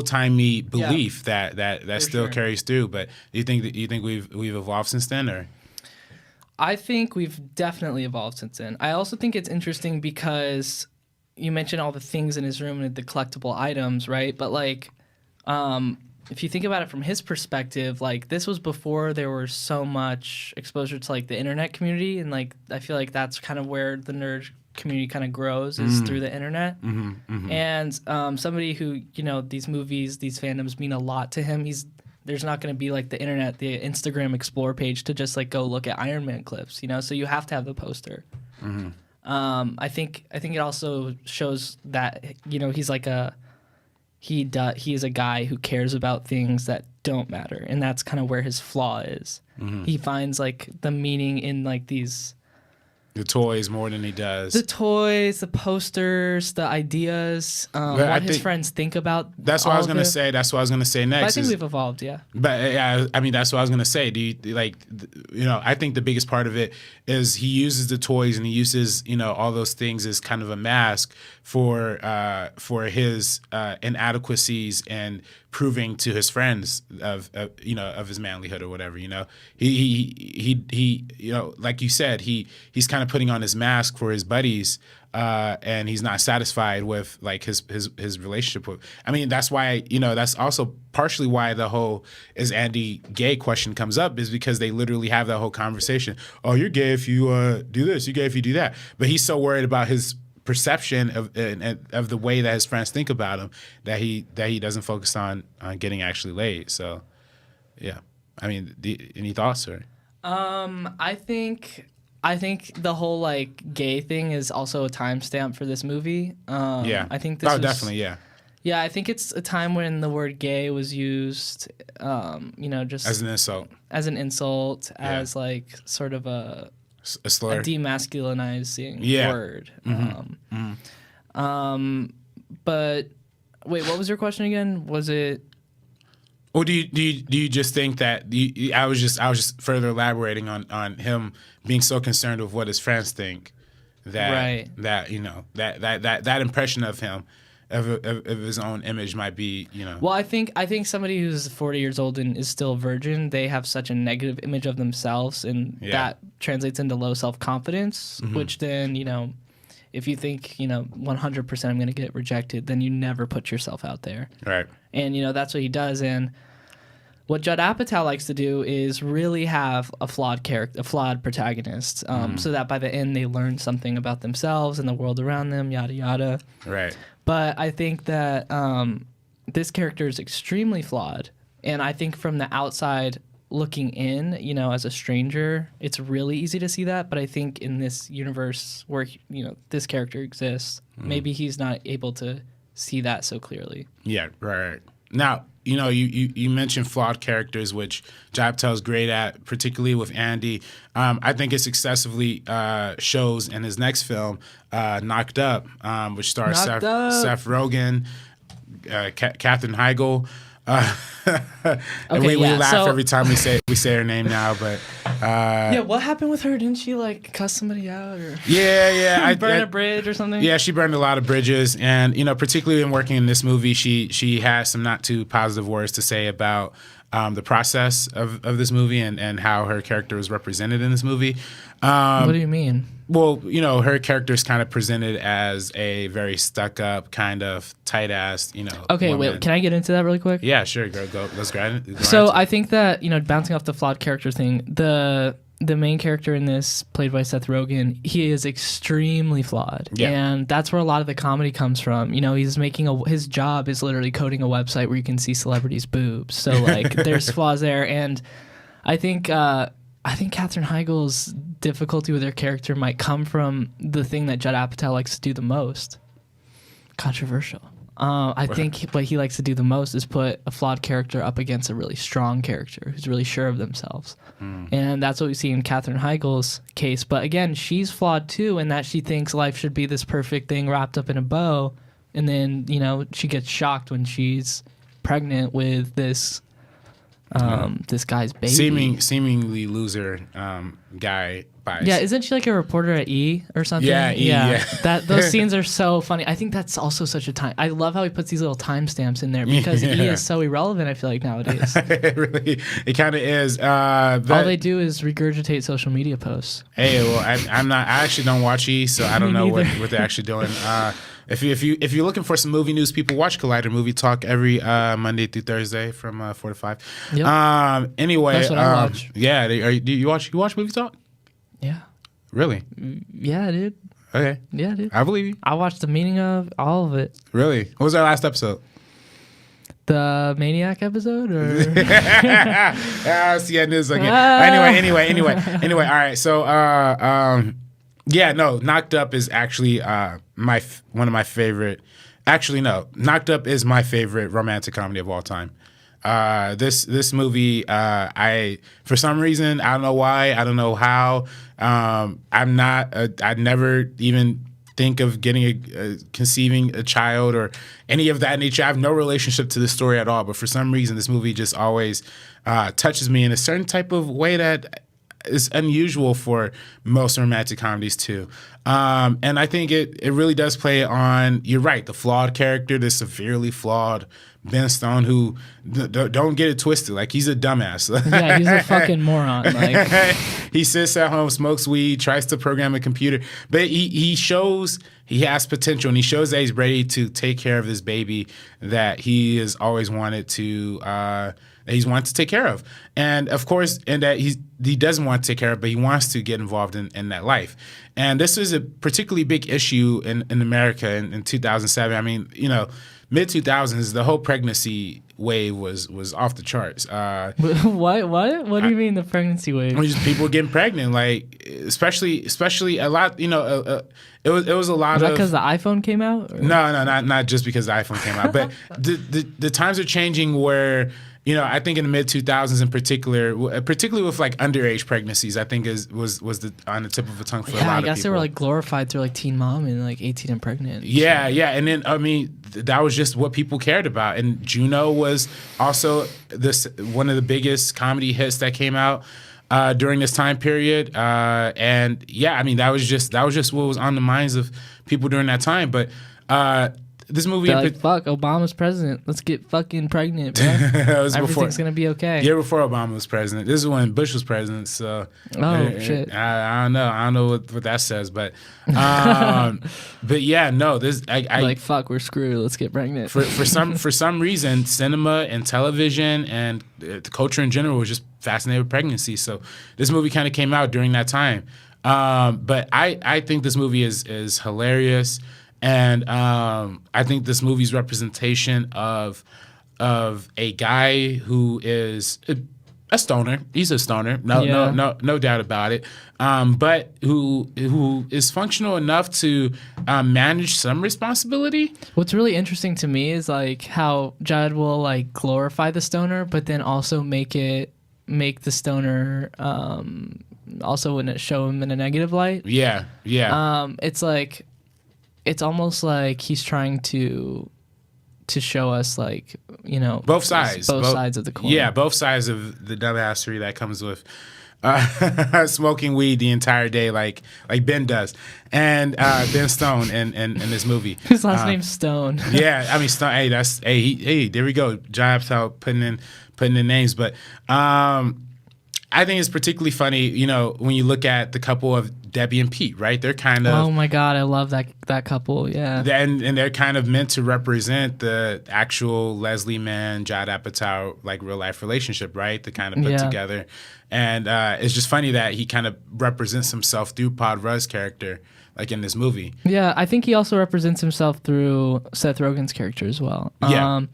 timey belief that still carries through. But do you think we've evolved since then, or? I think we've definitely evolved since then. I also think it's interesting because you mentioned all the things in his room and the collectible items, right? But like, if you think about it from his perspective, like this was before there was so much exposure to like the internet community, and like I feel like that's kind of where the nerd community kind of grows is through the internet. Mm-hmm, mm-hmm. And somebody who these movies, these fandoms mean a lot to him. There's not going to be like the internet, the Instagram Explore page to just like go look at Iron Man clips, so you have to have the poster. Mm-hmm. I think it also shows that he's like he is a guy who cares about things that don't matter, and that's kind of where his flaw is. Mm-hmm. He finds like the meaning in like the toys more than he does. The toys, the posters, the ideas, what his friends think about. That's what I was going to say. That's what I was going to say next. But I think we've evolved, yeah. But yeah, I mean, that's what I was going to say. Do you I think the biggest part of it is he uses the toys and he uses, all those things as kind of a mask for his inadequacies and proving to his friends of his manlyhood or whatever. He like you said, he's kind of putting on his mask for his buddies and he's not satisfied with like his relationship with. I mean, that's why, you know, that's also partially why the whole "is Andy gay" question comes up, is because they literally have that whole conversation. Oh, you're gay if you do this. You're gay if you do that. But he's so worried about his perception of the way that his friends think about him that he doesn't focus on getting actually laid. So, yeah. I mean, any thoughts or? I think the whole like gay thing is also a timestamp for this movie. Yeah. I think this was, definitely, yeah. Yeah, I think it's a time when the word gay was used, you know, just as an insult. As an insult, as like sort of a slur. A demasculinizing word. But wait, what was your question again? Was it? Or do you just think that I was just further elaborating on him being so concerned with what his friends think that you know that impression of him of his own image might be, you know. Well, I think somebody who's 40 years old and is still a virgin, they have such a negative image of themselves, and that translates into low self-confidence, which then, you know, if you think, you know, 100% I'm going to get rejected, then you never put yourself out there. Right. And, you know, that's what he does. And what Judd Apatow likes to do is really have a flawed character, a flawed protagonist, so that by the end they learn something about themselves and the world around them, yada, yada. Right. But I think that this character is extremely flawed. And I think from the outside looking in, you know, as a stranger, it's really easy to see that. But I think in this universe where, you know, this character exists, maybe he's not able to see that so clearly. Yeah, right. Now, you know, you mentioned flawed characters, which Judd Apatow's great at, particularly with Andy. I think it successfully shows in his next film, Knocked Up, which stars Seth Rogen, Katherine Heigl. We laugh every time we say her name now, but what happened with her? Didn't she like cuss somebody out or burn a bridge or something? Yeah, she burned a lot of bridges, and you know, particularly in working in this movie, she has some not too positive words to say about the process of this movie and how her character was represented in this movie. What do you mean? Well, you know, her character is kind of presented as a very stuck-up, kind of tight-ass, you know. Okay, woman. wait, can I get into that really quick? Yeah, sure. Go. Let's grab it. So I think that, you know, bouncing off the flawed character thing, the main character in this, played by Seth Rogen, he is extremely flawed. Yeah. And that's where a lot of the comedy comes from. You know, he's making his job is literally coding a website where you can see celebrities' boobs. So, like, there's flaws there. And I think Katherine Heigl's difficulty with her character might come from the thing that Judd Apatow likes to do the most. Controversial. I think what he likes to do the most is put a flawed character up against a really strong character who's really sure of themselves. And that's what we see in Katherine Heigl's case. But again, she's flawed too in that she thinks life should be this perfect thing wrapped up in a bow. And then, you know, she gets shocked when she's pregnant with this this guy's baby. Seemingly loser guy. Bias. Yeah, isn't she like a reporter at E or something? Yeah. Those scenes are so funny. I think that's also such a time. I love how he puts these little timestamps in there because E is so irrelevant, I feel like, nowadays. It kind of is. All they do is regurgitate social media posts. Hey, well, I actually don't watch E, so I don't know what they're actually doing. If you're looking for some movie news, people watch Collider Movie Talk every Monday through Thursday from 4 to 5. Yep. Anyway, that's what I watch. Yeah, do you watch Movie Talk? Yeah. Really? Yeah, dude. Okay. Yeah, dude. I believe you. I watched the meaning of all of it. Really? What was our last episode? The Maniac episode, or see, I knew this again. Anyway. All right. So, Knocked Up is actually one of my favorite. Actually, no, Knocked Up is my favorite romantic comedy of all time. This movie, for some reason, I don't know why, I don't know how. I'd never even think of conceiving a child or any of that nature. I have no relationship to this story at all, but for some reason, this movie just always touches me in a certain type of way that is unusual for most romantic comedies too. And I think it really does play on, you're right, the flawed character, the severely flawed Ben Stone, who don't get it twisted, like he's a dumbass. Yeah, he's a fucking moron. Like he sits at home, smokes weed, tries to program a computer, but he shows he has potential, and he shows that he's ready to take care of this baby that he has always wanted to. He's wanted to take care of, and of course, and that he doesn't want to take care of, but he wants to get involved in that life. And this is a particularly big issue in America in 2007. I mean, mid 2000s, the whole pregnancy wave was off the charts. What do you mean the pregnancy wave? Just people getting pregnant, like especially a lot. It was a lot. Was that because the iPhone came out? Or? No, not just because the iPhone came out, but the times are changing where. I think in the mid 2000s in particularly with like underage pregnancies, I think was on the tip of the tongue for a lot of people. Yeah, I guess they were like glorified through like Teen Mom and like 18 and Pregnant. Yeah, and then that was just what people cared about. And Juno was also one of the biggest comedy hits that came out during this time period. And yeah, that was just what was on the minds of people during that time. But this movie, fuck, Obama's president. Let's get fucking pregnant, bro. Everything's gonna be okay. Year before Obama was president. This is when Bush was president. So, shit. I don't know. I don't know what that says, but, but yeah, no. This I fuck, we're screwed. Let's get pregnant. For some reason, cinema and television and the culture in general was just fascinated with pregnancy. So this movie kind of came out during that time. But I think this movie is hilarious. And I think this movie's representation of a guy who is a stoner. He's a stoner, no doubt about it. But who is functional enough to manage some responsibility. What's really interesting to me is like how Judd will like glorify the stoner, but then also make the stoner also when it show him in a negative light. Yeah. It's like. It's almost like he's trying to show us like both sides of the coin. Yeah, both sides of the dumbassery that comes with smoking weed the entire day, like Ben does, and Ben Stone in this movie. His last name's Stone. Yeah, Stone. Hey, there we go. Judd Apatow putting in names, but I think it's particularly funny, when you look at the couple of Debbie and Pete, right? They're kind of... Oh, my God. I love that couple, yeah. And they're kind of meant to represent the actual Leslie Mann, Judd Apatow, like, real-life relationship, right? To kind of put together. And it's just funny that he kind of represents himself through Pod Rudd's character, like, in this movie. Yeah, I think he also represents himself through Seth Rogen's character as well. Yeah.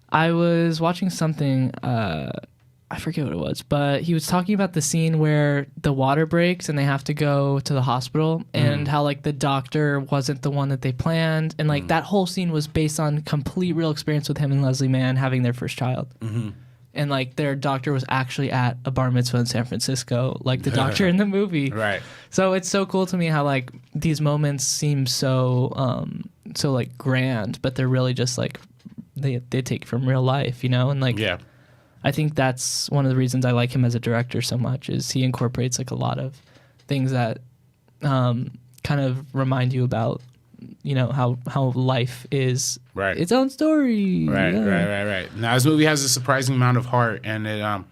I was watching something... I forget what it was, but he was talking about the scene where the water breaks and they have to go to the hospital and how like the doctor wasn't the one that they planned. And like that whole scene was based on complete real experience with him and Leslie Mann having their first child. Mm-hmm. And like their doctor was actually at a bar mitzvah in San Francisco, like the doctor in the movie. Right. So it's so cool to me how like these moments seem so like grand, but they're really just like they take from real life, and like I think that's one of the reasons I like him as a director so much is he incorporates like a lot of things that kind of remind you about, how life is its own story. Right. Now, this movie has a surprising amount of heart, and it, I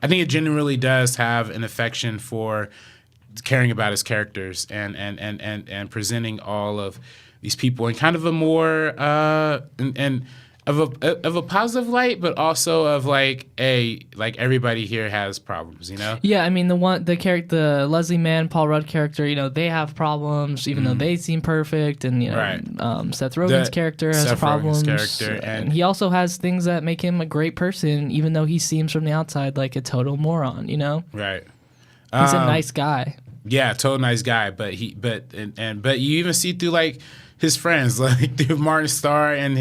think it genuinely does have an affection for caring about his characters and presenting all of these people in kind of a more of a positive light, but also of like everybody here has problems, Yeah, the Leslie Mann, Paul Rudd character, they have problems, even though they seem perfect, and Seth Rogen's character has problems, and he also has things that make him a great person, even though he seems from the outside like a total moron, Right. He's a nice guy. Yeah, total nice guy, but you even see through like his friends, like through Martin Starr and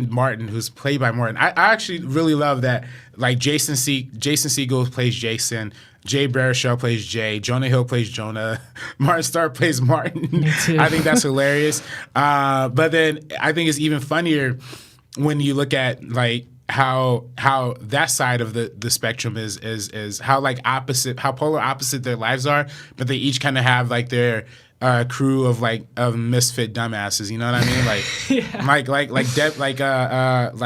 Martin, who's played by Martin. I actually really love that. Like Jason Segel plays Jason, Jay Baruchel plays Jay, Jonah Hill plays Jonah, Martin Starr plays Martin. Me too. I think that's hilarious. But then I think it's even funnier when you look at like how that side of the spectrum is how like opposite, how polar opposite their lives are, but they each kind of have like their crew of misfit dumbasses. You know what I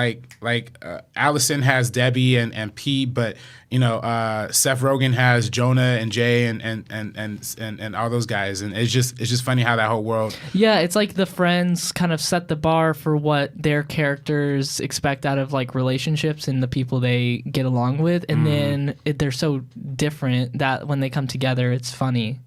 mean? Allison has Debbie and Pete, but Seth Rogen has Jonah and Jay and all those guys, and it's just funny how that whole world. Yeah, it's like the friends kind of set the bar for what their characters expect out of like relationships and the people they get along with, and then they're so different that when they come together, it's funny.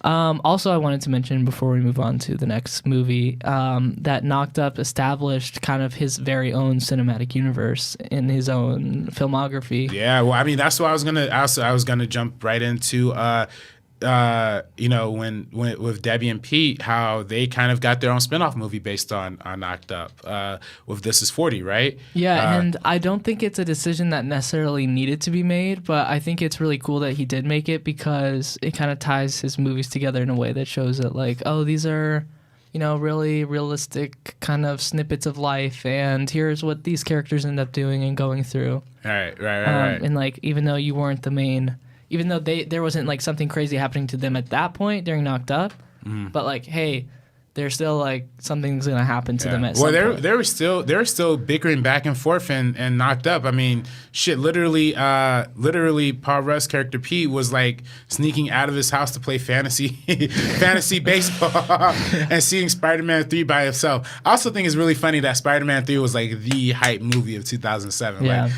Also, I wanted to mention before we move on to the next movie that Knocked Up established kind of his very own cinematic universe in his own filmography. Yeah, well, I mean, that's what I was gonna jump right into. When with Debbie and Pete, how they kind of got their own spinoff movie based on Knocked Up with This Is 40, right? Yeah, and I don't think it's a decision that necessarily needed to be made, but I think it's really cool that he did make it because it kind of ties his movies together in a way that shows that, like, oh, these are, really realistic kind of snippets of life, and here's what these characters end up doing and going through. Right. And, like, even though you weren't the main... Even though there wasn't like something crazy happening to them at that point during Knocked Up, but like, hey, there's still like something's gonna happen to them at some point. They were still bickering back and forth and Knocked Up. I mean, shit, literally Paul Rudd's character Pete was like sneaking out of his house to play fantasy baseball and seeing Spider-Man 3 by himself. I also think it's really funny that Spider-Man 3 was like the hype movie of 2007. Yeah.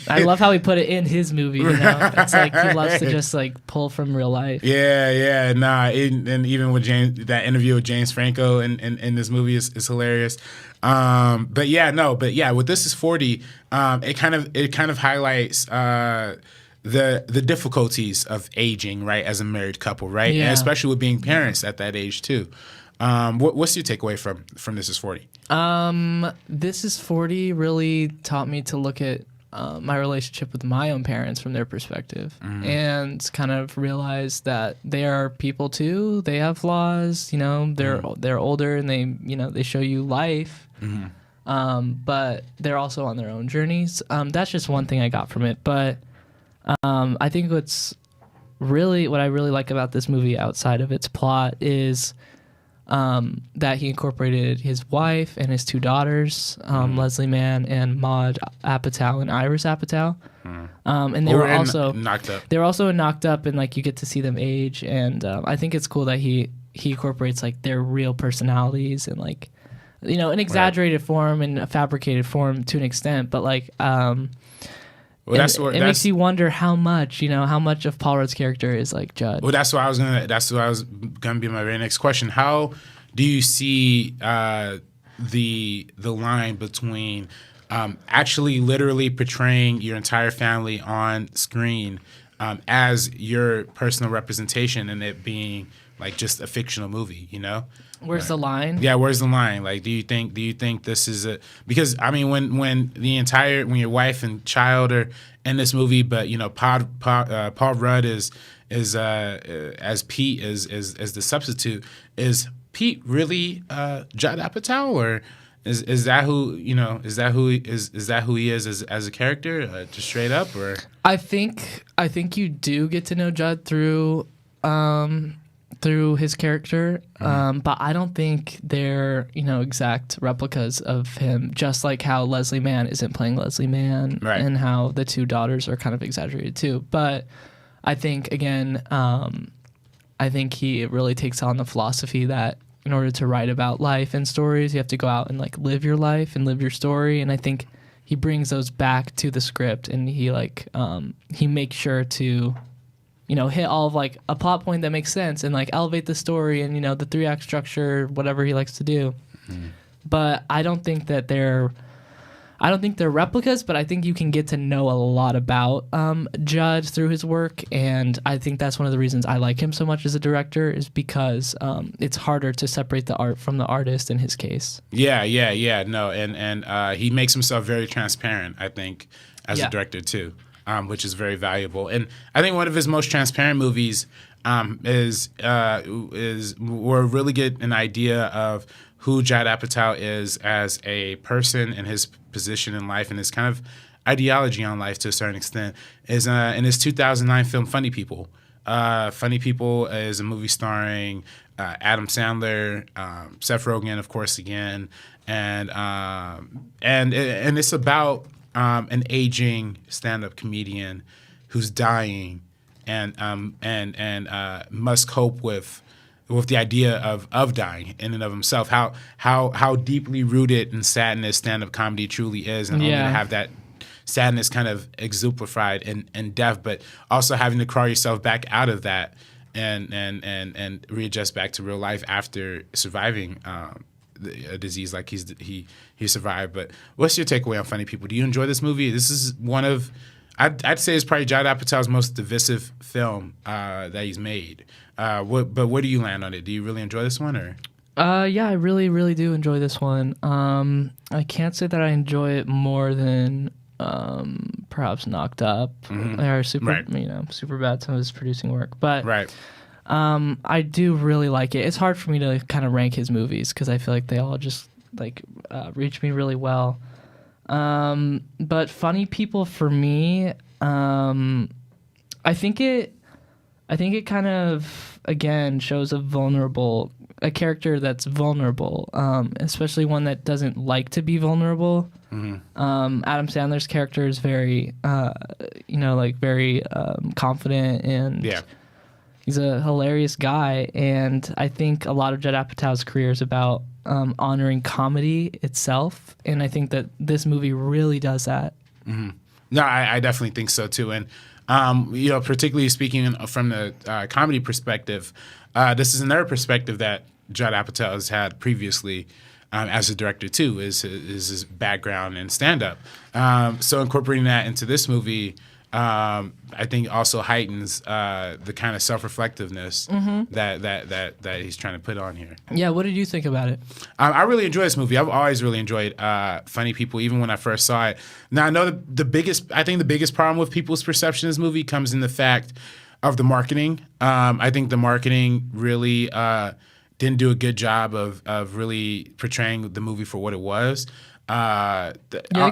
I love how he put it in his movie. It's like he loves to just like pull from real life. Yeah, nah, and even with that interview with James Franco in this movie is hilarious. But with This Is 40, it kind of highlights the difficulties of aging, right, as a married couple, right? Yeah. And especially with being parents at that age too. What's your takeaway from This Is 40? This Is 40 really taught me to look at my relationship with my own parents from their perspective and kind of realize that they are people too. They have flaws, they're older and they show you life. But they're also on their own journeys. That's just one thing I got from it. But I think what I really like about this movie outside of its plot is that he incorporated his wife and his two daughters, Leslie Mann and Maud Apatow and Iris Apatow. And they were also Knocked Up. They were also in Knocked Up, and like you get to see them age. And I think it's cool that he incorporates like their real personalities and like an exaggerated form and a fabricated form to an extent, but like it makes you wonder how much of Paul Rudd's character is like Judd. Well, that's what I was gonna be my very next question. How do you see the line between actually literally portraying your entire family on screen as your personal representation and it being like just a fictional movie, Where's the line? Yeah, where's the line? Like, do you think this is because I mean, when your wife and child are in this movie, but Paul Rudd is as Pete is the substitute. Is Pete really Judd Apatow, or is that who he is as a character, just straight up, or? I think you do get to know Judd through his character, but I don't think they're exact replicas of him. Just like how Leslie Mann isn't playing Leslie Mann, right, and how the two daughters are kind of exaggerated too. But I think again, I think he really takes on the philosophy that in order to write about life and stories, you have to go out and like live your life and live your story. And I think he brings those back to the script, and he makes sure to hit all of like a plot point that makes sense and like elevate the story and the 3-act structure, whatever he likes to do. But I don't think they're replicas, but I think you can get to know a lot about Judd through his work, and I think that's one of the reasons I like him so much as a director, is because it's harder to separate the art from the artist in his case. Yeah. No, and he makes himself very transparent, I think, as a director too. Which is very valuable, and I think one of his most transparent movies is where really get an idea of who Judd Apatow is as a person and his position in life and his kind of ideology on life to a certain extent is in his 2009 film Funny People, Funny People is a movie starring Adam Sandler, Seth Rogen, of course, again, and it's about an aging stand-up comedian who's dying and must cope with the idea of dying in and of himself. How deeply rooted in sadness stand-up comedy truly is, and only to have that sadness kind of exemplified in death, but also having to crawl yourself back out of that and readjust back to real life after surviving a disease like he survived. But what's your takeaway on Funny People? Do you enjoy this movie? This is one of, I'd say it's probably Judd Apatow's most divisive film that he's made. But where do you land on it? Do you really enjoy this one, or? Yeah, I really, really do enjoy this one. I can't say that I enjoy it more than perhaps Knocked Up or Superbad, some of his producing work. But I do really like it. It's hard for me to kind of rank his movies because I feel like they all just reach me really well. But Funny People for me, I think it kind of again shows a character that's vulnerable, especially one that doesn't like to be vulnerable. Adam Sandler's character is very, very confident, and he's a hilarious guy. And I think a lot of Judd Apatow's career is about honoring comedy itself, and I think that this movie really does that. No, I definitely think so too. And particularly speaking from the comedy perspective, this is another perspective that Judd Apatow has had previously as a director too, is his background in stand-up. So incorporating that into this movie, I think also heightens the kind of self-reflectiveness that he's trying to put on here. Yeah, what did you think about it? I really enjoy this movie. I've always really enjoyed Funny People, even when I first saw it. Now I know the biggest problem with people's perception of this movie comes in the fact of the marketing. I think the marketing really didn't do a good job of really portraying the movie for what it was. I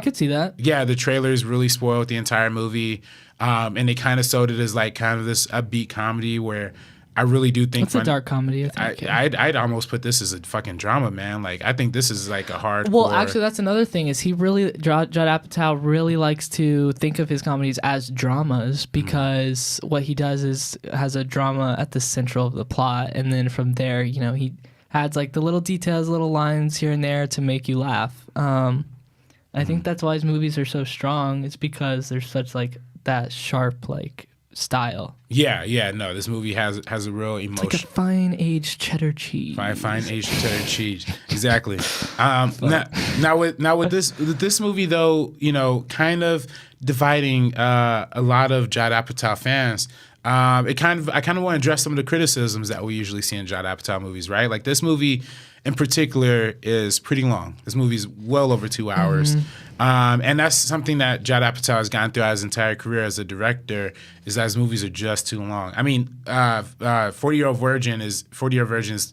could see that. Yeah, the trailers really spoiled the entire movie, and they kind of sold it as like kind of this upbeat comedy where I really do think it's a dark comedy. I think. I'd almost put this as a fucking drama, man. Like I think this is like a hardcore. Well, actually, that's another thing. Is he really Judd Apatow really likes to think of his comedies as dramas because what he does is has a drama at the central of the plot, and then from there, he adds like the little details, little lines here and there to make you laugh. I think that's why his movies are so strong. It's because there's such like that sharp like style. Yeah. No, this movie has a real emotion. It's like a fine aged cheddar cheese. Fine aged cheddar cheese. Exactly. Now with this movie though, kind of dividing a lot of Judd Apatow fans. I kind of want to address some of the criticisms that we usually see in Judd Apatow movies, right? Like this movie in particular is pretty long. This movie is well over 2 hours. And that's something that Judd Apatow has gone throughout his entire career as a director, is that his movies are just too long. I mean, 40-Year-Old Virgin is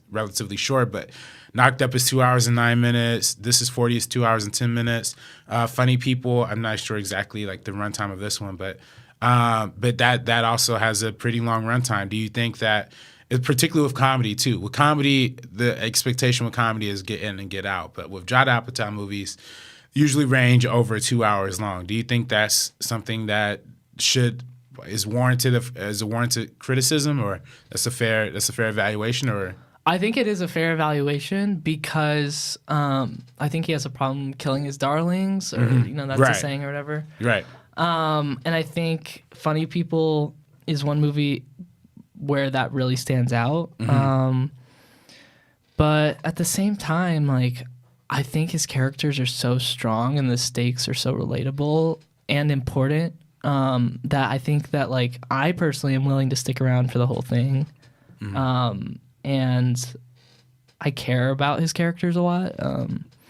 relatively short, but Knocked Up is 2 hours and 9 minutes. This is 40 is 2 hours and 10 minutes. Funny People, I'm not sure exactly like the runtime of this one, but that also has a pretty long runtime. Do you think that, particularly with comedy too, with comedy, the expectation with comedy is get in and get out, but with Judd Apatow movies, usually range over 2 hours long. Do you think that's something that is warranted as a warranted criticism, or that's a fair evaluation, or? I think it is a fair evaluation because I think he has a problem killing his darlings, or that's a saying or whatever. Right. And I think Funny People is one movie where that really stands out. But at the same time, like, I think his characters are so strong and the stakes are so relatable and important that I think that, like, I personally am willing to stick around for the whole thing. And I care about his characters a lot.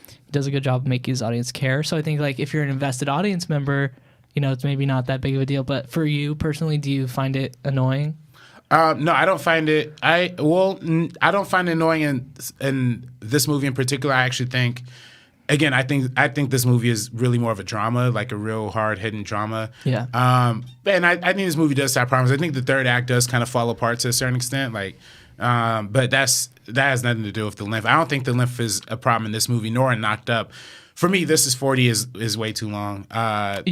He does a good job of making his audience care. So I think, like, if you're an invested audience member, it's maybe not that big of a deal. But for you personally, do you find it annoying? No, I don't find it. I don't find it annoying in this movie in particular. I actually think again, I think this movie is really more of a drama, like a real hard hitting drama. Yeah. And I think this movie does have problems. I think the third act does kind of fall apart to a certain extent, like. But that has nothing to do with the length. I don't think the length is a problem in this movie, nor in Knocked Up. For me, This Is 40 is way too long. That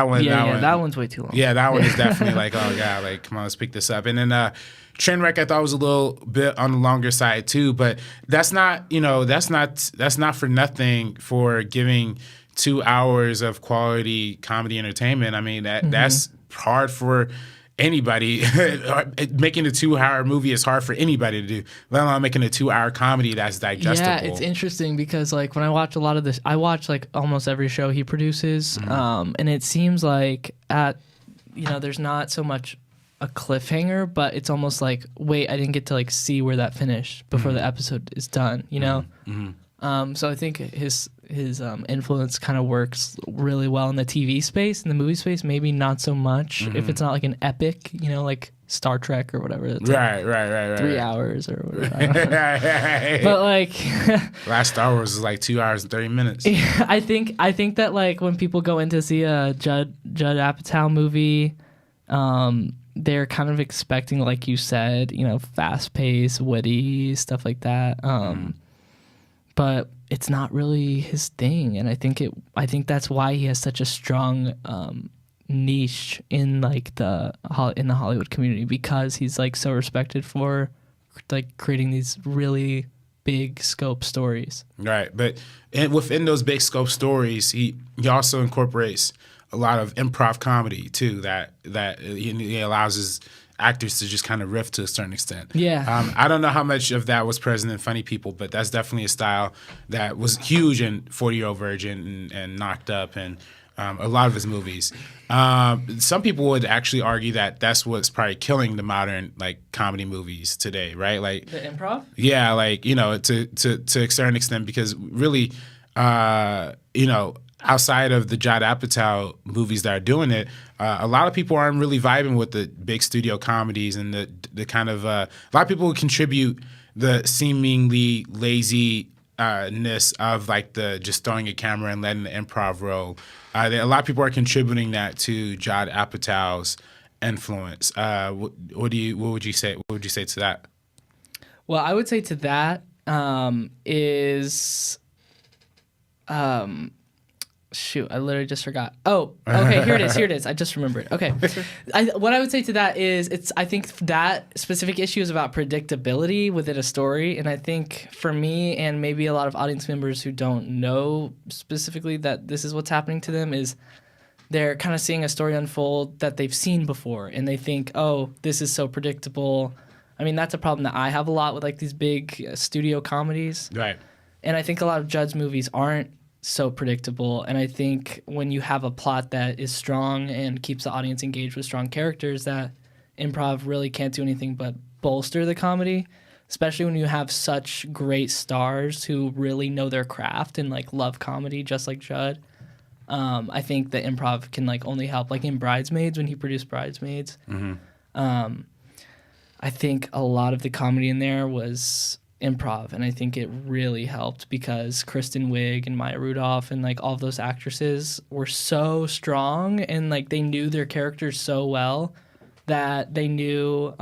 one's way too long. Yeah, that one is definitely like, oh god, like come on, let's pick this up. And then Trainwreck I thought was a little bit on the longer side too, but that's not for nothing for giving 2 hours of quality comedy entertainment. I mean that's hard for anybody. Making a 2-hour movie is hard for anybody to do, let alone making a 2-hour comedy that's digestible. Yeah, it's interesting because like when I watch a lot of this, I watch like almost every show he produces, and it seems like there's not so much a cliffhanger, but it's almost like, wait, I didn't get to like see where that finished before the episode is done, you know? So I think his influence kind of works really well in the TV space. In the movie space, maybe not so much if it's not like an epic, like Star Trek or whatever. That's right. 3 hours or whatever. But like last Star Wars is like 2 hours and 30 minutes. I think that like when people go in to see a Judd Apatow movie, they're kind of expecting, like you said, fast paced, witty stuff like that. But it's not really his thing, and I think that's why he has such a strong niche in like the Hollywood community, because he's like so respected for like creating these really big scope stories. Right, but within those big scope stories, he also incorporates a lot of improv comedy too. That he allows his actors to just kind of riff to a certain extent. Yeah. I don't know how much of that was present in Funny People, but that's definitely a style that was huge in 40-Year-Old Virgin and Knocked Up and a lot of his movies. Some people would actually argue that that's what's probably killing the modern like comedy movies today, right? Like the improv? Yeah, like, to a certain extent, because really, outside of the Judd Apatow movies that are doing it, a lot of people aren't really vibing with the big studio comedies and the kind of a lot of people would contribute the seemingly laziness of like the just throwing a camera and letting the improv roll. A lot of people are contributing that to Judd Apatow's influence. What would you say? What would you say to that? Well, I would say to that is. Shoot, I literally just forgot. Oh, okay, here it is. I just remembered. Okay. What I would say to that is I think that specific issue is about predictability within a story. And I think for me and maybe a lot of audience members who don't know specifically that this is what's happening to them is they're kind of seeing a story unfold that they've seen before. And they think, oh, this is so predictable. I mean, that's a problem that I have a lot with like these big studio comedies. Right. And I think a lot of Judd's movies aren't so predictable, and I think when you have a plot that is strong and keeps the audience engaged with strong characters, that improv really can't do anything but bolster the comedy, especially when you have such great stars who really know their craft and like love comedy just like Judd. I think that improv can like only help, like in Bridesmaids, when he produced Bridesmaids. I think a lot of the comedy in there was improv, and I think it really helped because Kristen Wiig and Maya Rudolph and like all of those actresses were so strong, and like they knew their characters so well that they knew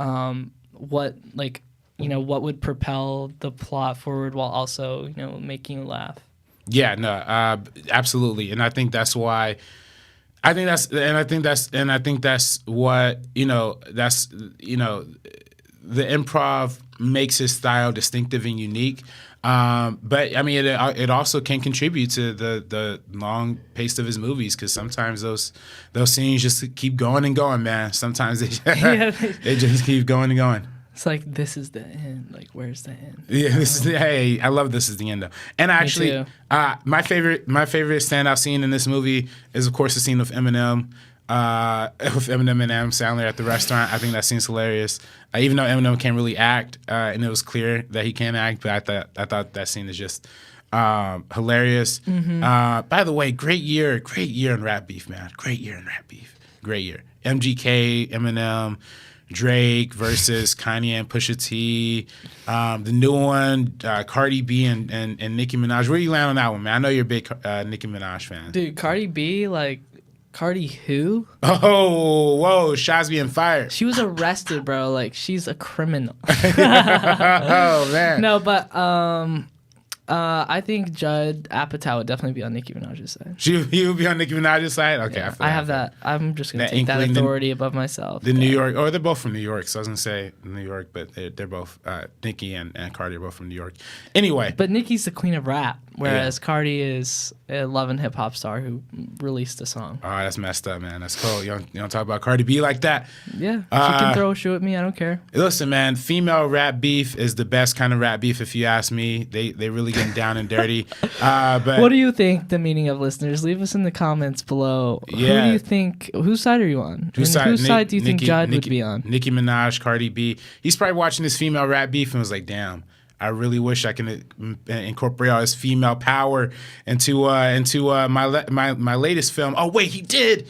what would propel the plot forward while also making you laugh. Yeah, no, absolutely, and I think that's why. I think that's what the improv makes his style distinctive and unique. But I mean, it also can contribute to the long pace of his movies, because sometimes those scenes just keep going and going, man. Sometimes they just keep going and going. It's like, this is the end. Like, where's the end? Yeah, hey, I love This Is the End though. And actually, my favorite standout scene in this movie is, of course, the scene with Eminem. With Eminem and Adam Sandler at the restaurant. I think that scene's hilarious. Even though Eminem can't really act, and it was clear that he can't act, but I thought that scene is just hilarious. By the way, great year in rap beef, man. Great year in rap beef. Great year. MGK, Eminem, Drake versus Kanye and Pusha T. The new one, Cardi B and Nicki Minaj. Where you land on that one, man? I know you're a big Nicki Minaj fan. Dude, Cardi B, like, Cardi who? Oh, whoa, shots being fired. She was arrested, bro. Like, she's a criminal. Oh, man. No, but I think Judd Apatow would definitely be on Nicki Minaj's side. He would be on Nicki Minaj's side? Okay, yeah, I have that. I'm just going to take that authority above myself. The New York, or they're both from New York, so I was going to say New York, but they're both, Nicki and Cardi are both from New York. Anyway. But Nicki's the queen of rap, whereas Cardi is a love and hip hop star who released a song. Oh, that's messed up, man. That's cool. You don't talk about Cardi B like that. Yeah, she can throw a shoe at me. I don't care. Listen, man, female rap beef is the best kind of rap beef, if you ask me. They really getting down and dirty. But what do you think the meaning of, listeners? Leave us in the comments below. Yeah. Who do you think? Whose side are you on? Whose side do you think Judd would be on? Nicki Minaj, Cardi B. He's probably watching this female rap beef and was like, "Damn, I really wish I could incorporate all this female power into my latest film." Oh wait, he did,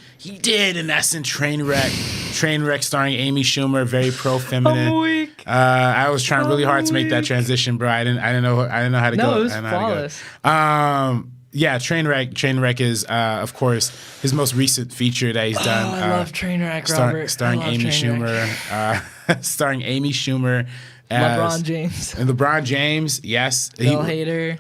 and that's in Trainwreck, starring Amy Schumer, very pro feminine. I'm weak. I was trying really hard to make that transition, bro. I didn't know how to go. No, it was flawless. Yeah, Trainwreck is, of course, his most recent feature that he's done. I love Trainwreck, Robert. Starring Amy Schumer. Starring Amy Schumer. LeBron James. And LeBron James, yes. Bill Hader.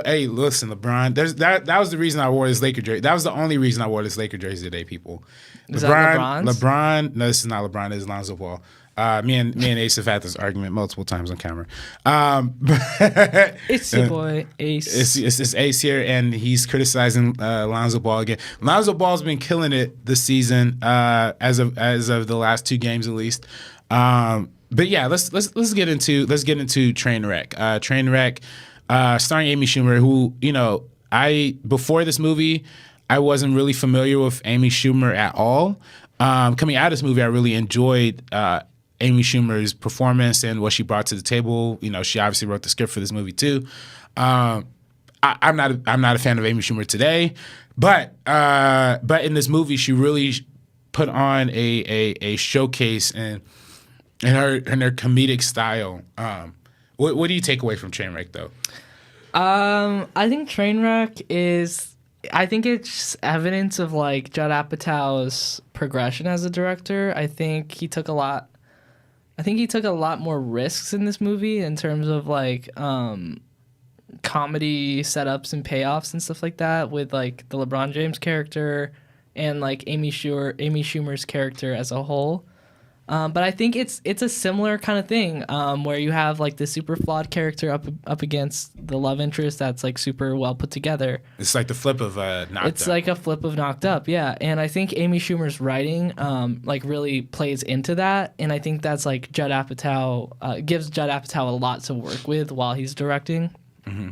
Hey, listen, LeBron. That was the reason I wore this Laker jersey. That was the only reason I wore this Laker jersey today, people. Is that LeBron's? LeBron. No, this is not LeBron. This is Lonzo Ball. Me and Ace have had this argument multiple times on camera. It's your boy Ace. It's Ace here, and he's criticizing Lonzo Ball again. Lonzo Ball's been killing it this season, as of the last 2 games at least. But yeah, let's get into Trainwreck. Trainwreck, starring Amy Schumer, who, you know, before this movie, I wasn't really familiar with Amy Schumer at all. Coming out of this movie, I really enjoyed Amy Schumer's performance and what she brought to the table. You know, she obviously wrote the script for this movie too. I'm not a fan of Amy Schumer today, but in this movie, she really put on a showcase and her comedic style. What do you take away from Trainwreck though? I think Trainwreck is. I think it's evidence of like Judd Apatow's progression as a director. I think he took a lot more risks in this movie in terms of like comedy setups and payoffs and stuff like that, with like the LeBron James character and like Amy Schumer's character as a whole. But I think it's a similar kind of thing, where you have like the super flawed character up against the love interest that's like super well put together. It's like the flip of Knocked Up. It's like a flip of Knocked Up, yeah. And I think Amy Schumer's writing like really plays into that, and I think that's like Judd Apatow gives Judd Apatow a lot to work with while he's directing. Mm-hmm.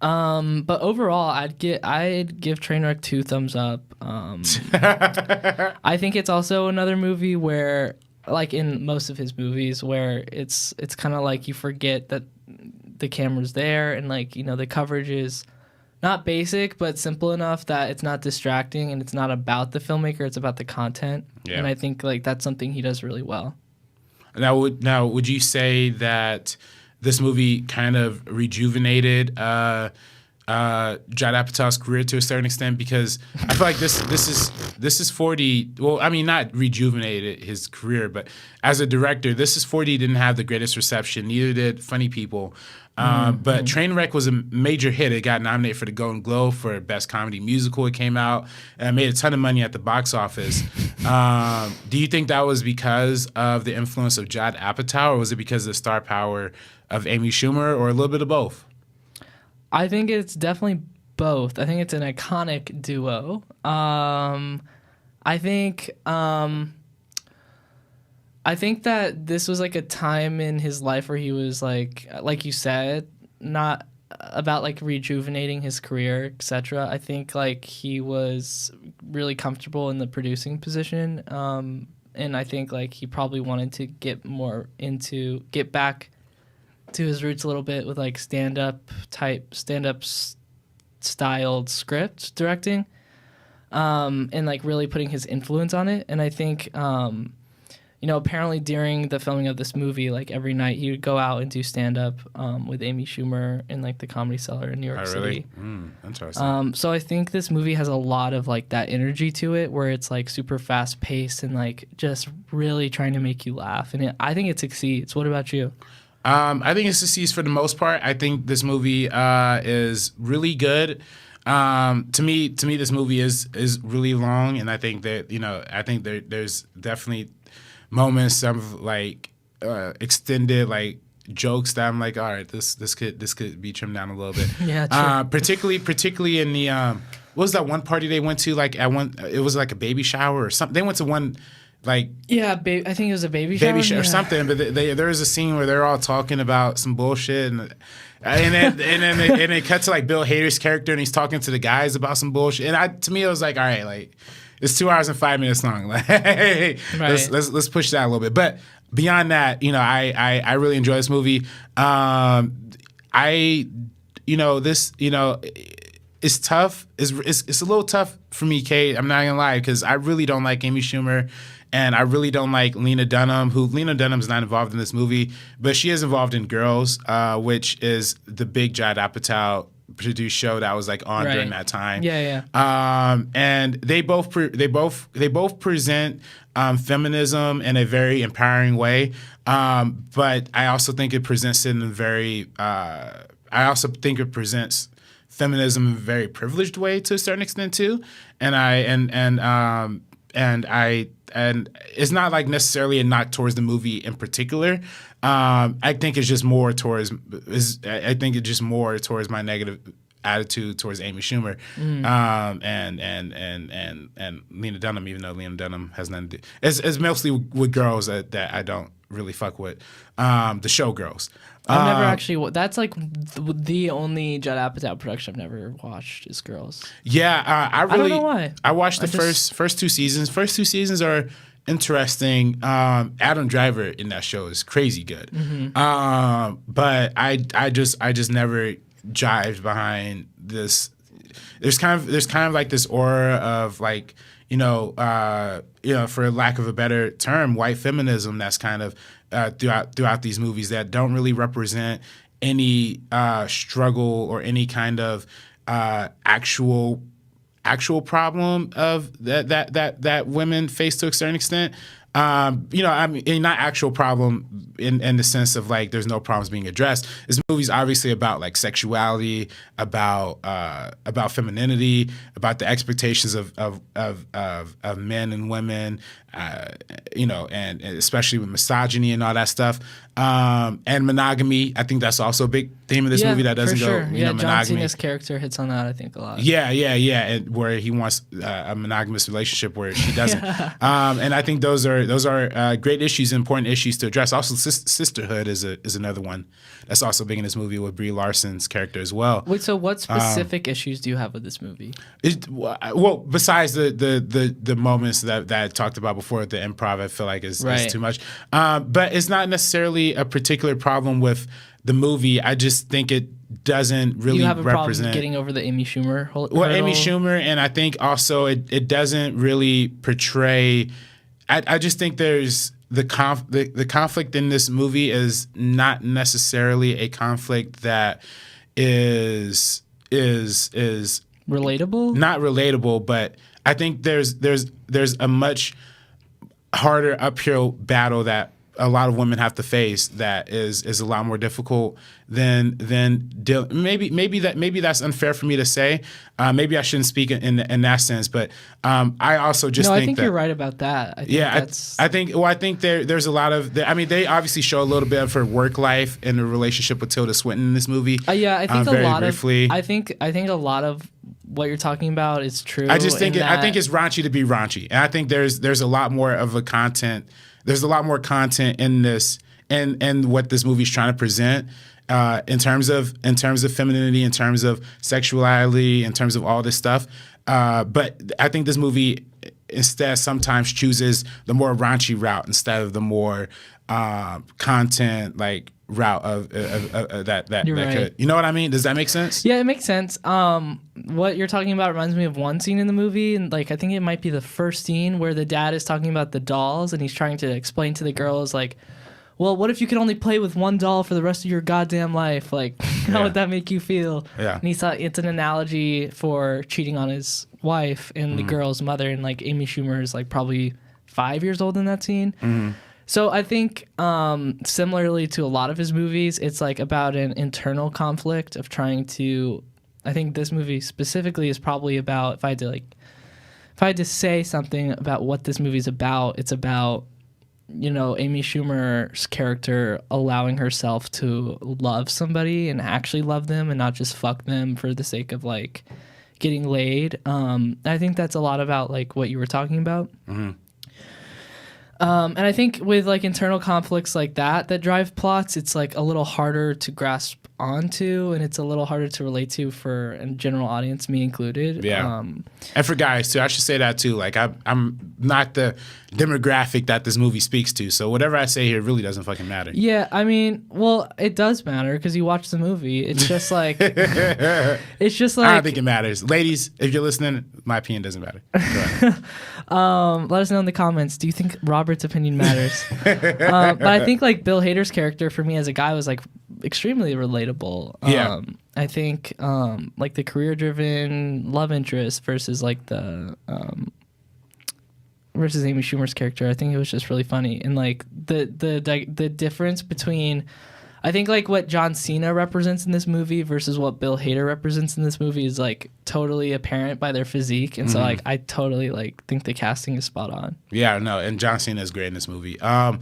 But overall, I'd give Trainwreck 2 thumbs up. I think it's also another movie where, like in most of his movies, where it's kind of like you forget that the camera's there, and like, you know, the coverage is not basic but simple enough that it's not distracting, and it's not about the filmmaker, it's about the content. Yeah. And I think like that's something he does really well. Now, would you say that this movie kind of rejuvenated Judd Apatow's career to a certain extent? Because I feel like this is 40. Well, I mean, not rejuvenated his career, but as a director, this is 40 didn't have the greatest reception. Neither did Funny People. But Trainwreck was a major hit. It got nominated for the Golden Globe for Best Comedy Musical. It came out and made a ton of money at the box office. Do you think that was because of the influence of Judd Apatow, or was it because of the star power of Amy Schumer, or a little bit of both? I think it's definitely both. I think it's an iconic duo. I think that this was like a time in his life where he was like you said, not about like rejuvenating his career, etc. I think like he was really comfortable in the producing position, and I think like he probably wanted to get back to his roots a little bit with like stand-up styled script directing, and like really putting his influence on it. And I think you apparently during the filming of this movie, like every night he would go out and do stand up with Amy Schumer in like the Comedy Cellar in New York City. Interesting. So I think this movie has a lot of like that energy to it, where it's like super fast paced and like just really trying to make you laugh, and I think it succeeds. What about you? I think it succeeds for the most part. I think this movie is really good. To me, this movie is really long, and I think that there's definitely moments of like extended like jokes that I'm like, all right, this could be trimmed down a little bit. Yeah, true. Particularly in the what was that one party they went to? Like it was like a baby shower or something. They went to one. Like I think it was a baby shower or something, but there was a scene where they're all talking about some bullshit, and then it cut to like Bill Hader's character, and he's talking to the guys about some bullshit, and to me it was like, all right, like it's 2 hours and 5 minutes long, like hey, right. let's push that a little bit. But beyond that, I really enjoy this movie. It's tough. It's a little tough for me, Cade. I'm not gonna lie, because I really don't like Amy Schumer. And I really don't like Lena Dunham, Lena Dunham's not involved in this movie, but she is involved in Girls, which is the big Judd Apatow produced show that was like on during that time. Yeah. And they both present feminism in a very empowering way, but I also think it presents it in a very. I also think it presents feminism in a very privileged way to a certain extent too, and it's not like necessarily a knock towards the movie in particular. I think it's just more towards my negative attitude towards Amy Schumer, and Lena Dunham, even though Lena Dunham has nothing to do. It's mostly with Girls that I don't really fuck with. The show Girls. I've never actually. That's like the only Judd Apatow production I've never watched is Girls. Yeah, I don't know why. I watched the first 2 seasons. First 2 seasons are interesting. Adam Driver in that show is crazy good. But I just never jived behind this. There's kind of like this aura of like for lack of a better term, white feminism that's kind of throughout these movies that don't really represent any struggle or any kind of actual problem of that women face to a certain extent. I mean, not actual problem in the sense of like there's no problems being addressed. This movie's obviously about like sexuality, about femininity, about the expectations of men and women, and especially with misogyny and all that stuff, and monogamy. I think that's also a big theme of this movie that doesn't go. John monogamy. Cena's character hits on that, I think, a lot. Yeah, and where he wants a monogamous relationship where she doesn't. And I think those are great issues, important issues to address. Also, sisterhood is another one that's also big in this movie with Brie Larson's character as well. Wait, so what specific issues do you have with this movie? Well, besides the moments that I talked about before, the improv, I feel like is too much. But it's not necessarily a particular problem with the movie. I just think it doesn't really represent. You have a problem getting over the Amy Schumer hurdle? Well, Amy Schumer, and I think also it doesn't really portray. I just think there's the conflict in this movie is not necessarily a conflict that is relatable. Not relatable, but I think there's a much harder uphill battle that a lot of women have to face that is a lot more difficult than maybe that's unfair for me to say. Maybe I shouldn't speak in that sense, but I also just think I think you're right about that. I think there's a lot of. I mean, they obviously show a little bit of her work life and the relationship with Tilda Swinton in this movie. I think a lot of what you're talking about is true. I just think I think it's raunchy to be raunchy, and I think there's a lot more of a content. There's a lot more content in this and what this movie's trying to present in terms of femininity, in terms of sexuality, in terms of all this stuff. But I think this movie instead sometimes chooses the more raunchy route instead of the more content, like route of that You're right. could, you know what I mean? Does that make sense? Yeah, it makes sense. What you're talking about reminds me of one scene in the movie, and like I think it might be the first scene where the dad is talking about the dolls, and he's trying to explain to the girls like, well, what if you could only play with one doll for the rest of your goddamn life? Like, how would that make you feel? Yeah. And he thought it's an analogy for cheating on his wife and the girl's mother, and like Amy Schumer is like probably 5 years old in that scene. Mm-hmm. So I think similarly to a lot of his movies, it's like about an internal conflict of trying to. I think this movie specifically is probably about if I had to say something about what this movie's about, it's about, you know, Amy Schumer's character allowing herself to love somebody and actually love them and not just fuck them for the sake of like getting laid. I think that's a lot about like what you were talking about. Mm-hmm. And I think with like internal conflicts like that drive plots, it's like a little harder to grasp onto, and it's a little harder to relate to for a general audience, me included. Yeah. And for guys too, I should say that too. Like I'm not the demographic that this movie speaks to, so whatever I say here really doesn't fucking matter. Yeah, I mean, well, it does matter because you watch the movie. It's just like I don't think it matters. Ladies, if you're listening, my opinion doesn't matter. Let us know in the comments. Do you think Robert's opinion matters? But I think like Bill Hader's character for me as a guy was like extremely relatable. Yeah. I think like the career-driven love interest versus like the versus Amy Schumer's character. I think it was just really funny, and like the difference between. I think like what John Cena represents in this movie versus what Bill Hader represents in this movie is like totally apparent by their physique, and so like I totally like think the casting is spot on. Yeah, no, and John Cena is great in this movie. Now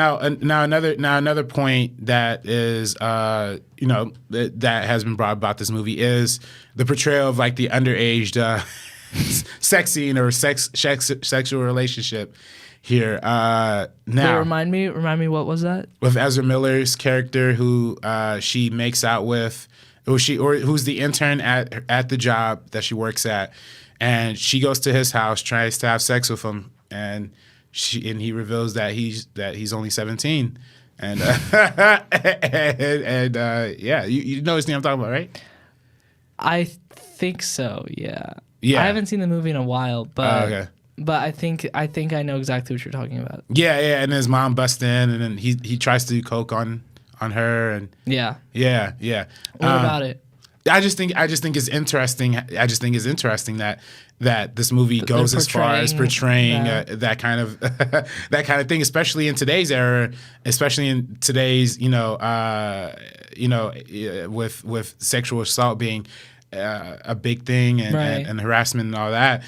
another point that is you know that has been brought about this movie is the portrayal of like the underage sex scene or sexual relationship here. Now, wait, remind me, what was that? With Ezra Miller's character, who she makes out with, who's the intern at the job that she works at, and she goes to his house, tries to have sex with him, and he reveals that he's only 17, and yeah, you know his name I'm talking about, right? I think so. Yeah. Yeah. I haven't seen the movie in a while, but. Okay. But I think I know exactly what you're talking about. Yeah, and his mom busts in, and then he tries to do coke on her, and yeah. What about it? I just think it's interesting. I just think it's interesting that this movie goes as far as portraying that kind of that kind of thing, especially in today's era, especially in today's with sexual assault being a big thing and harassment and all that.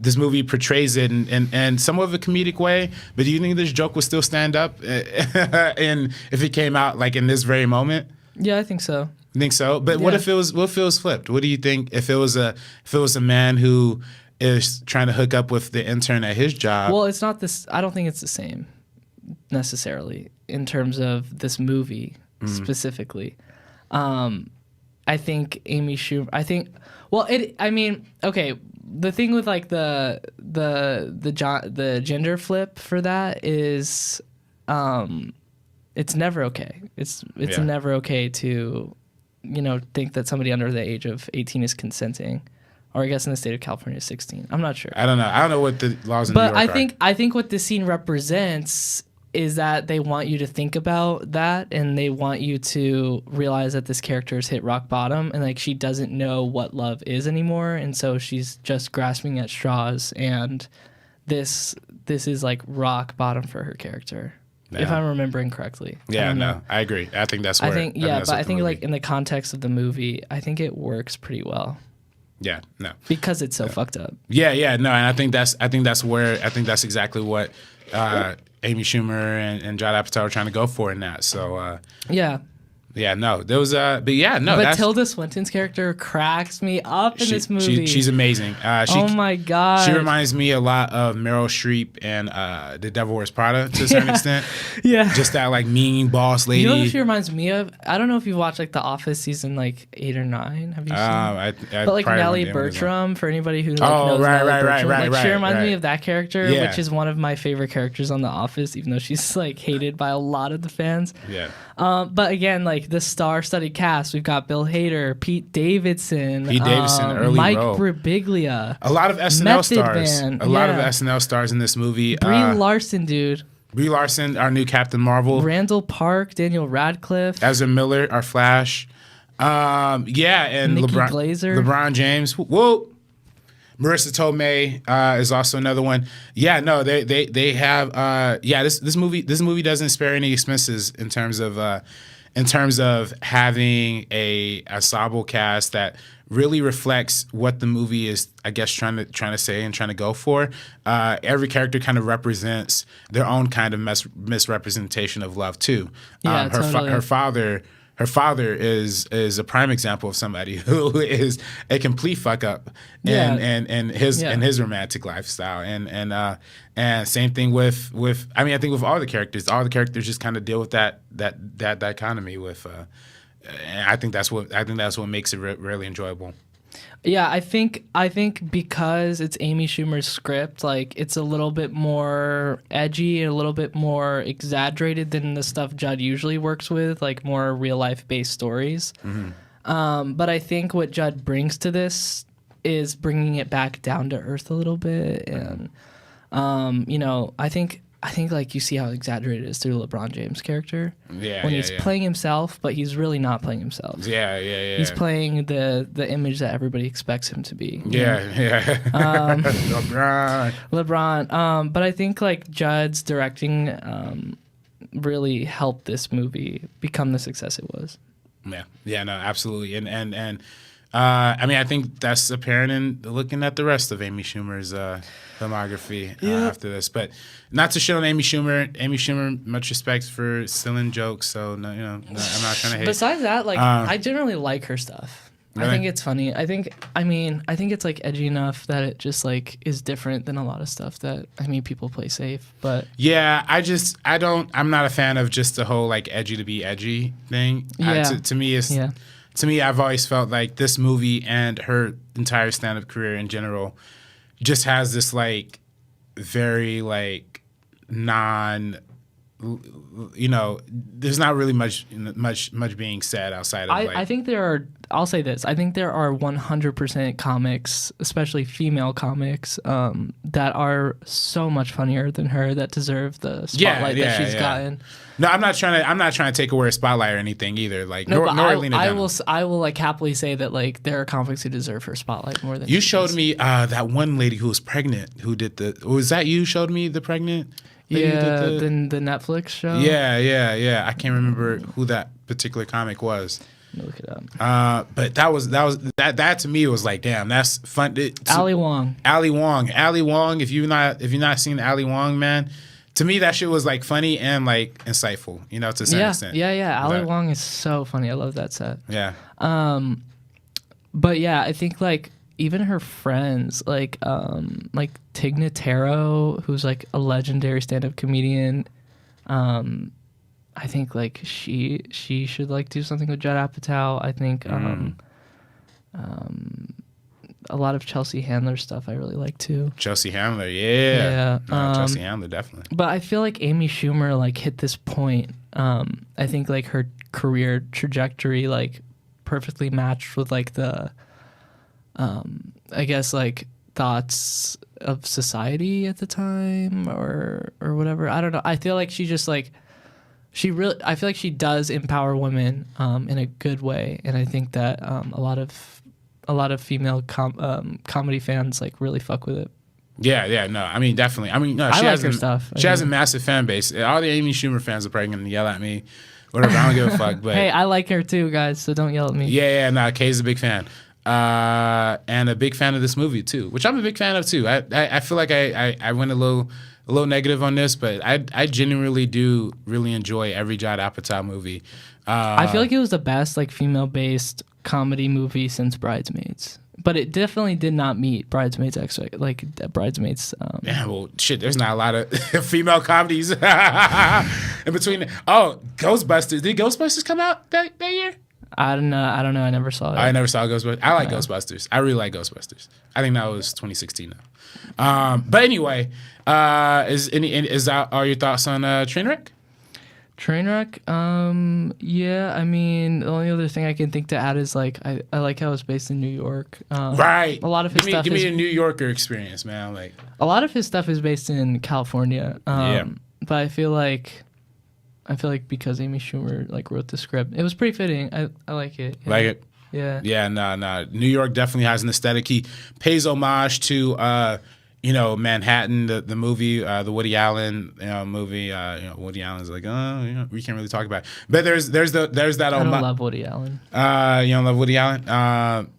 This movie portrays it in somewhat of a comedic way, but do you think this joke would still stand up and if it came out like in this very moment? Yeah, I think so. You think so? But what if it was flipped? What do you think if it was a man who is trying to hook up with the intern at his job? Well, it's not this. I don't think it's the same necessarily in terms of this movie specifically. I think Amy Schumer. Okay. The thing with like the gender flip for that is, it's never okay. It's never okay to, think that somebody under the age of 18 is consenting, or I guess in the state of California, 16. I'm not sure. I don't know what the laws in New York are. But I think what this scene represents is that they want you to think about that, and they want you to realize that this character has hit rock bottom, and like she doesn't know what love is anymore, and so she's just grasping at straws, and this is like rock bottom for her character. Yeah. If I'm remembering correctly. Yeah, no, I agree. I think that's where. I think like in the context of the movie, I think it works pretty well. Yeah, no. Because it's so fucked up. Yeah, no, and I think that's exactly what Amy Schumer and Judd Apatow are trying to go for in that. So yeah. Yeah, no, there was but yeah, no. But Tilda Swinton's character cracks me up in this movie. She's amazing. Oh my god, she reminds me a lot of Meryl Streep and The Devil Wears Prada to a certain extent. Yeah, just that like mean boss lady. You know what she reminds me of? I don't know if you watched like The Office season like 8 or 9. Have you seen? But like Nellie Bertram, for anybody who like, knows Nellie Bertram, she reminds me of that character, which is one of my favorite characters on The Office, even though she's like hated by a lot of the fans. Yeah. But again, like the star-studded cast, we've got Bill Hader, Pete Davidson, early Mike role. Birbiglia, a lot of SNL stars, Band. a lot of SNL stars in this movie. Brie Larson, dude. Brie Larson, our new Captain Marvel. Randall Park, Daniel Radcliffe, Ezra Miller, our Flash. And Nicki Glazer, LeBron James. Whoa. Marissa Tomei is also another one. Yeah, no, they have. This movie doesn't spare any expenses in terms of having a ensemble cast that really reflects what the movie is, I guess, trying to say and trying to go for. Every character kind of represents their own kind of misrepresentation of love too. Yeah, totally. Her father is a prime example of somebody who is a complete fuck up in his romantic lifestyle, and same thing with I mean, I think with all the characters just kind of deal with that dichotomy with, and I think that's what makes it really enjoyable. Yeah, I think because it's Amy Schumer's script, like it's a little bit more edgy and a little bit more exaggerated than the stuff Judd usually works with, like more real life based stories. Mm-hmm. But I think what Judd brings to this is bringing it back down to earth a little bit, and I think like you see how exaggerated it is through LeBron James' character. Yeah, when he's playing himself, but he's really not playing himself. Yeah. He's playing the image that everybody expects him to be. Yeah. LeBron. But I think like Judd's directing really helped this movie become the success it was. Yeah, no, absolutely, and I mean, I think that's apparent in looking at the rest of Amy Schumer's filmography after this. But not to shit on Amy Schumer. Amy Schumer, much respect for stealing jokes. So no, I'm not trying to hate. Besides that, like I generally like her stuff. Really? I think it's funny. I think it's like edgy enough that it just like is different than a lot of stuff that people play safe. But yeah, I'm not a fan of just the whole like edgy to be edgy thing. Yeah. To me, it's. Yeah. To me, I've always felt like this movie and her entire stand-up career in general just has this like very like there's not really much being said outside of I think there are. I'll say this. I think there are 100% comics, especially female comics, that are so much funnier than her that deserve the spotlight that she's gotten. No, I'm not trying to take away a spotlight or anything either. Like, no, I will like happily say that like there are comics who deserve her spotlight more than you showed me. That one lady who was pregnant, who did was that you showed me the pregnant? Yeah, the Netflix show. Yeah. I can't remember who that particular comic was. Let me look it up. But that to me was like, damn, that's fun. Ali Wong. If you've not seen Ali Wong, man, to me that shit was like funny and like insightful, to some extent. Yeah. Ali Wong is so funny. I love that set. Yeah. But yeah, I think like even her friends, like Tig Notaro, who's like a legendary stand-up comedian, I think like she should like do something with Judd Apatow. I think a lot of Chelsea Handler stuff I really like too. Chelsea Handler, yeah. Chelsea Handler definitely. But I feel like Amy Schumer like hit this point. I think like her career trajectory like perfectly matched with like the I guess like thoughts of society at the time or whatever. I don't know. I feel like she just like I feel like she does empower women in a good way, and I think that a lot of female comedy fans like really fuck with it. Yeah, no, I mean definitely. I mean, no, she has her stuff. She has a massive fan base. All the Amy Schumer fans are probably gonna yell at me, whatever. I don't give a fuck. But hey, I like her too, guys. So don't yell at me. Yeah, no, Kay's a big fan, and a big fan of this movie too, which I'm a big fan of too. I feel like I went a little negative on this, but I genuinely do really enjoy every Judd Apatow movie. I feel like it was the best like female-based comedy movie since Bridesmaids. But it definitely did not meet Bridesmaids Bridesmaids. Yeah, well, shit. There's not a lot of female comedies in between. Oh, Ghostbusters. Did Ghostbusters come out that year? I don't know. I never saw it. I never saw Ghostbusters. I like Ghostbusters. I really like Ghostbusters. I think that was 2016 though. But anyway, is that all your thoughts on Trainwreck? Trainwreck, yeah, I mean, the only other thing I can think to add is, like, I like how it's based in New York. Right. A lot of his stuff give me a New Yorker experience, man. Like, a lot of his stuff is based in California. But I feel like because Amy Schumer, like, wrote the script, it was pretty fitting. I like it. Yeah. Like it? Yeah. Yeah, no. New York definitely has an aesthetic. He pays homage to, Manhattan, the movie, the Woody Allen movie. Woody Allen's like, we can't really talk about it. But there's that. I don't love Woody Allen. You don't love Woody Allen?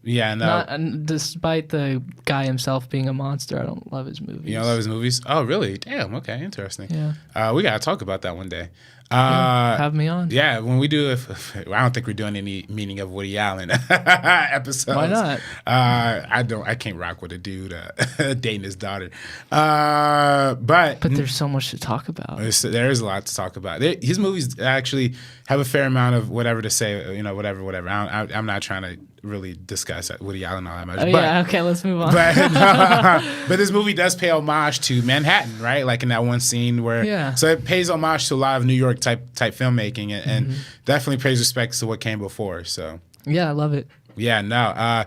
Yeah, no. Despite the guy himself being a monster, I don't love his movies. You don't love his movies? Oh, really? Damn. Okay, interesting. Yeah. We gotta talk about that one day. Have me on. Yeah, when we do, I don't think we're doing any meaning of Woody Allen episodes. Why not? I can't rock with a dude dating his daughter. But there's so much to talk about. There is a lot to talk about. His movies actually have a fair amount of whatever to say. Whatever. I'm not trying to really discuss Woody Allen all that much. Okay, let's move on. But this movie does pay homage to Manhattan, right? Like in that one scene where, so it pays homage to a lot of New York type filmmaking, and definitely pays respect to what came before. So yeah, I love it. Yeah, no,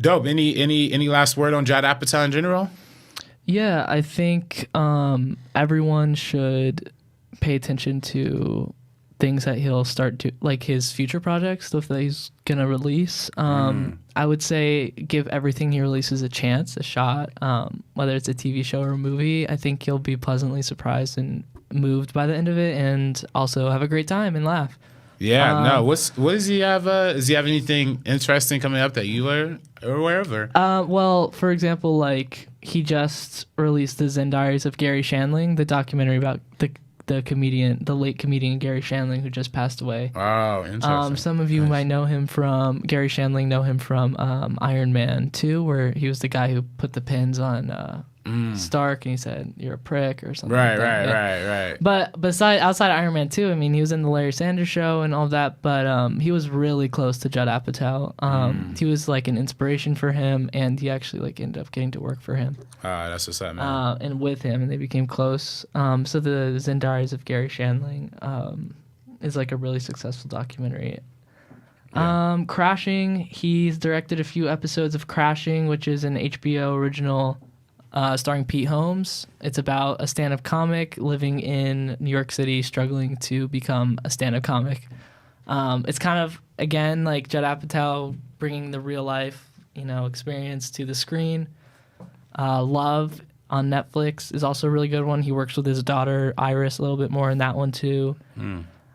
dope. Any last word on Judd Apatow in general? Yeah, I think everyone should pay attention to things that he'll start to, like his future projects, stuff that he's gonna release. I would say give everything he releases a chance, a shot. Whether it's a TV show or a movie, I think you'll be pleasantly surprised and moved by the end of it, and also have a great time and laugh. Yeah, no. What does he have? Does he have anything interesting coming up that you are aware of? Or? Well, for example, like he just released the Zen Diaries of Gary Shandling, the documentary about the late comedian Gary Shandling, who just passed away. Oh, interesting. Some of you might know him from Gary Shandling. Know him from Iron Man 2, where he was the guy who put the pins on Stark, and he said, "You're a prick" or something. Right. But outside of Iron Man 2, I mean, he was in the Larry Sanders Show and all of that. But he was really close to Judd Apatow. He was like an inspiration for him, and he actually like ended up getting to work for him. That's what's up, man. And with him, and they became close. So the Zen Diaries of Gary Shandling is like a really successful documentary. Yeah. Crashing, he's directed a few episodes of Crashing, which is an HBO original starring Pete Holmes. It's about a stand-up comic living in New York City, struggling to become a stand-up comic. It's kind of, again, like Judd Apatow bringing the real-life, experience to the screen. Love on Netflix is also a really good one. He works with his daughter, Iris, a little bit more in that one, too.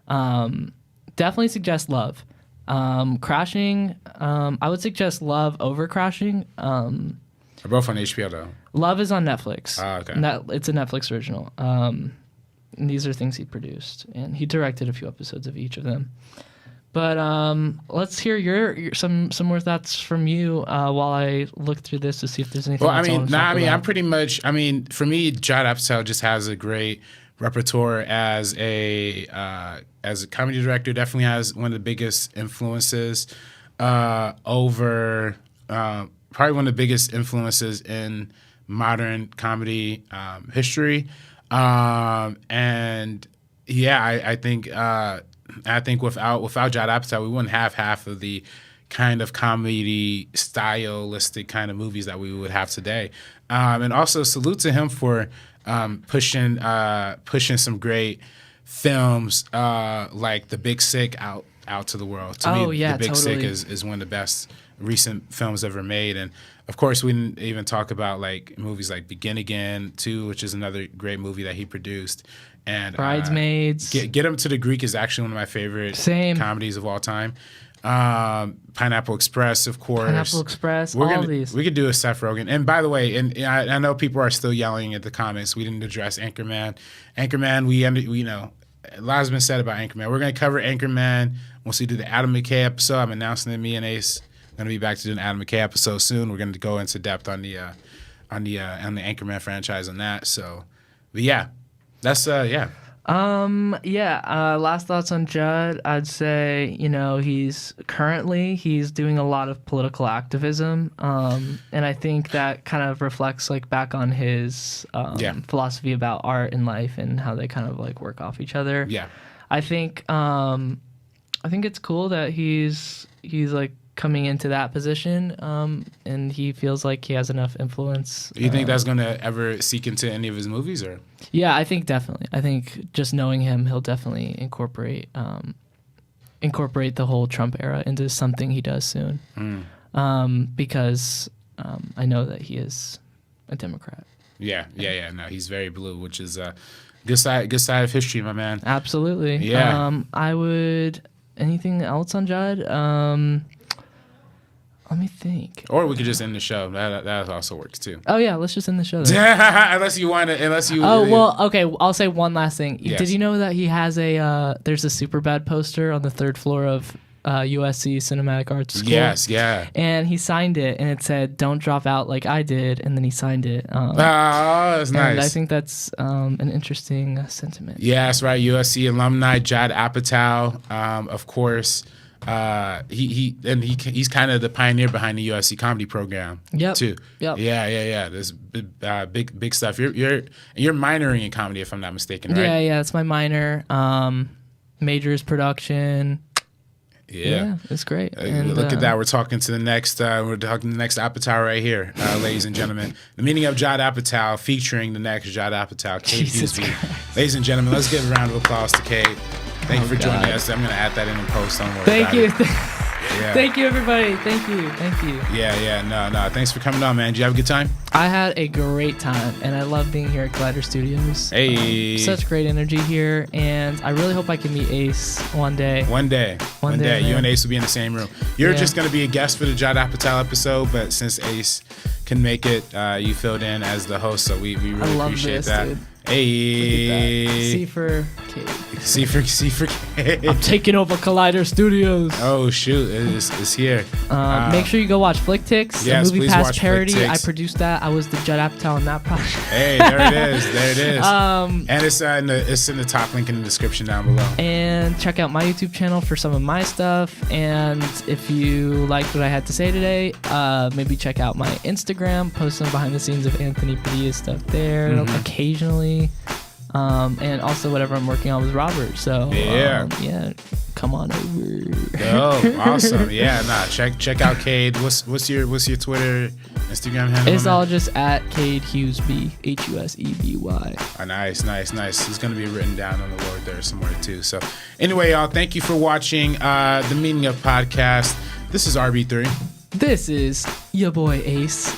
Definitely suggest Love. Crashing, I would suggest Love over Crashing. They're both on HBO, though. Love is on Netflix. Okay. It's a Netflix original. And these are things he produced, and he directed a few episodes of each of them. But let's hear your some more thoughts from you while I look through this to see if there's anything. Well, I'm pretty much. For me, Judd Apatow just has a great repertoire as a comedy director. Definitely has one of the biggest influences probably one of the biggest influences in modern comedy history. And yeah, I think without Judd Apatow, we wouldn't have half of the kind of comedy stylistic kind of movies that we would have today. And also salute to him for pushing some great films like The Big Sick out to the world. To me, The Big Sick is one of the best recent films ever made. And of course, we didn't even talk about like movies like Begin Again 2, which is another great movie that he produced. And Bridesmaids. Get Him to the Greek is actually one of my favorite comedies of all time. Pineapple Express, of course. Pineapple Express, these. We could do a Seth Rogen. And by the way, and I know people are still yelling at the comments, we didn't address Anchorman. Anchorman, a lot has been said about Anchorman. We're going to cover Anchorman once we do the Adam McKay episode, I'm announcing that me and Ace are going to be back to do an Adam McKay episode soon. We're going to go into depth on the Anchorman franchise on that. So, but yeah, that's last thoughts on Judd. I'd say, he's doing a lot of political activism. And I think that kind of reflects like back on his philosophy about art and life and how they kind of like work off each other. Yeah. I think it's cool that he's like coming into that position, and he feels like he has enough influence. Do you think that's going to ever seek into any of his movies, or? Yeah, I think definitely. I think just knowing him, he'll definitely incorporate the whole Trump era into something he does soon. Because I know that he is a Democrat. Yeah. No, he's very blue, which is a good side of history, my man. Absolutely. Yeah. I would. Anything else on Judd? Let me think. Or we could just end the show. That also works too. Oh yeah, let's just end the show then. unless you. Oh well, okay. I'll say one last thing. Yes. Did you know that he has there's a Superbad poster on the 3rd floor of USC Cinematic Arts School? Yes, yeah. And he signed it, and it said, "Don't drop out like I did," and then he signed it. That's nice. I think that's an interesting sentiment. Yeah, that's right. USC alumni Judd Apatow, of course. He's kind of the pioneer behind the USC comedy program too. Yep. Yeah. There's big stuff. You're minoring in comedy, if I'm not mistaken, right? Yeah. That's my minor. Major is production. Yeah, it's great. Look at that. We're talking to the next. Apatow right here, ladies and gentlemen. The meaning of Judd Apatow, featuring the next Judd Apatow, Cade Huseby. Ladies and gentlemen, let's give a round of applause to Cade. Thank you for joining us. I'm going to add that in post. Don't worry. Thank you. Yeah. Thank you, everybody. Thank you. Yeah. No. Thanks for coming on, man. Did you have a good time? I had a great time, and I love being here at Collider Studios. Hey. Such great energy here, and I really hope I can meet Ace one day. One day. You and Ace will be in the same room. You're just going to be a guest for the Judd Apatow episode, but since Ace can make it, you filled in as the host, so we really appreciate that. Dude. Hey. C for Cade. C for Cade. I'm taking over Collider Studios. Oh shoot, it's here. Make sure you go watch Flick Ticks, yes, a Movie Pass parody. I produced that. I was the Judd Apatow on that project. Hey, there it is. And it's in the top link in the description down below. And check out my YouTube channel for some of my stuff. And if you liked what I had to say today, maybe check out my Instagram. Post some behind the scenes of Anthony Padilla's stuff there occasionally. And also whatever I'm working on with Robert. So come on over. Oh, awesome. Yeah, check out Cade. What's your Twitter, Instagram handle? It's all just at Cade Huseby, Huseby. Oh, nice. It's gonna be written down on the board there somewhere too. So anyway, y'all, thank you for watching the Meaning of Podcast. This is RB3. This is your boy Ace.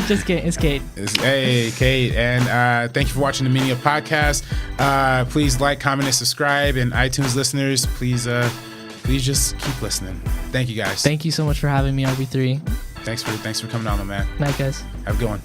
Just kidding, it's Cade. Hey, Cade. And thank you for watching the Meaning of Podcast. Please like, comment, and subscribe. And iTunes listeners, please just keep listening. Thank you, guys. Thank you so much for having me, RB3. Thanks for coming on, my man. Night, guys. Have a good one.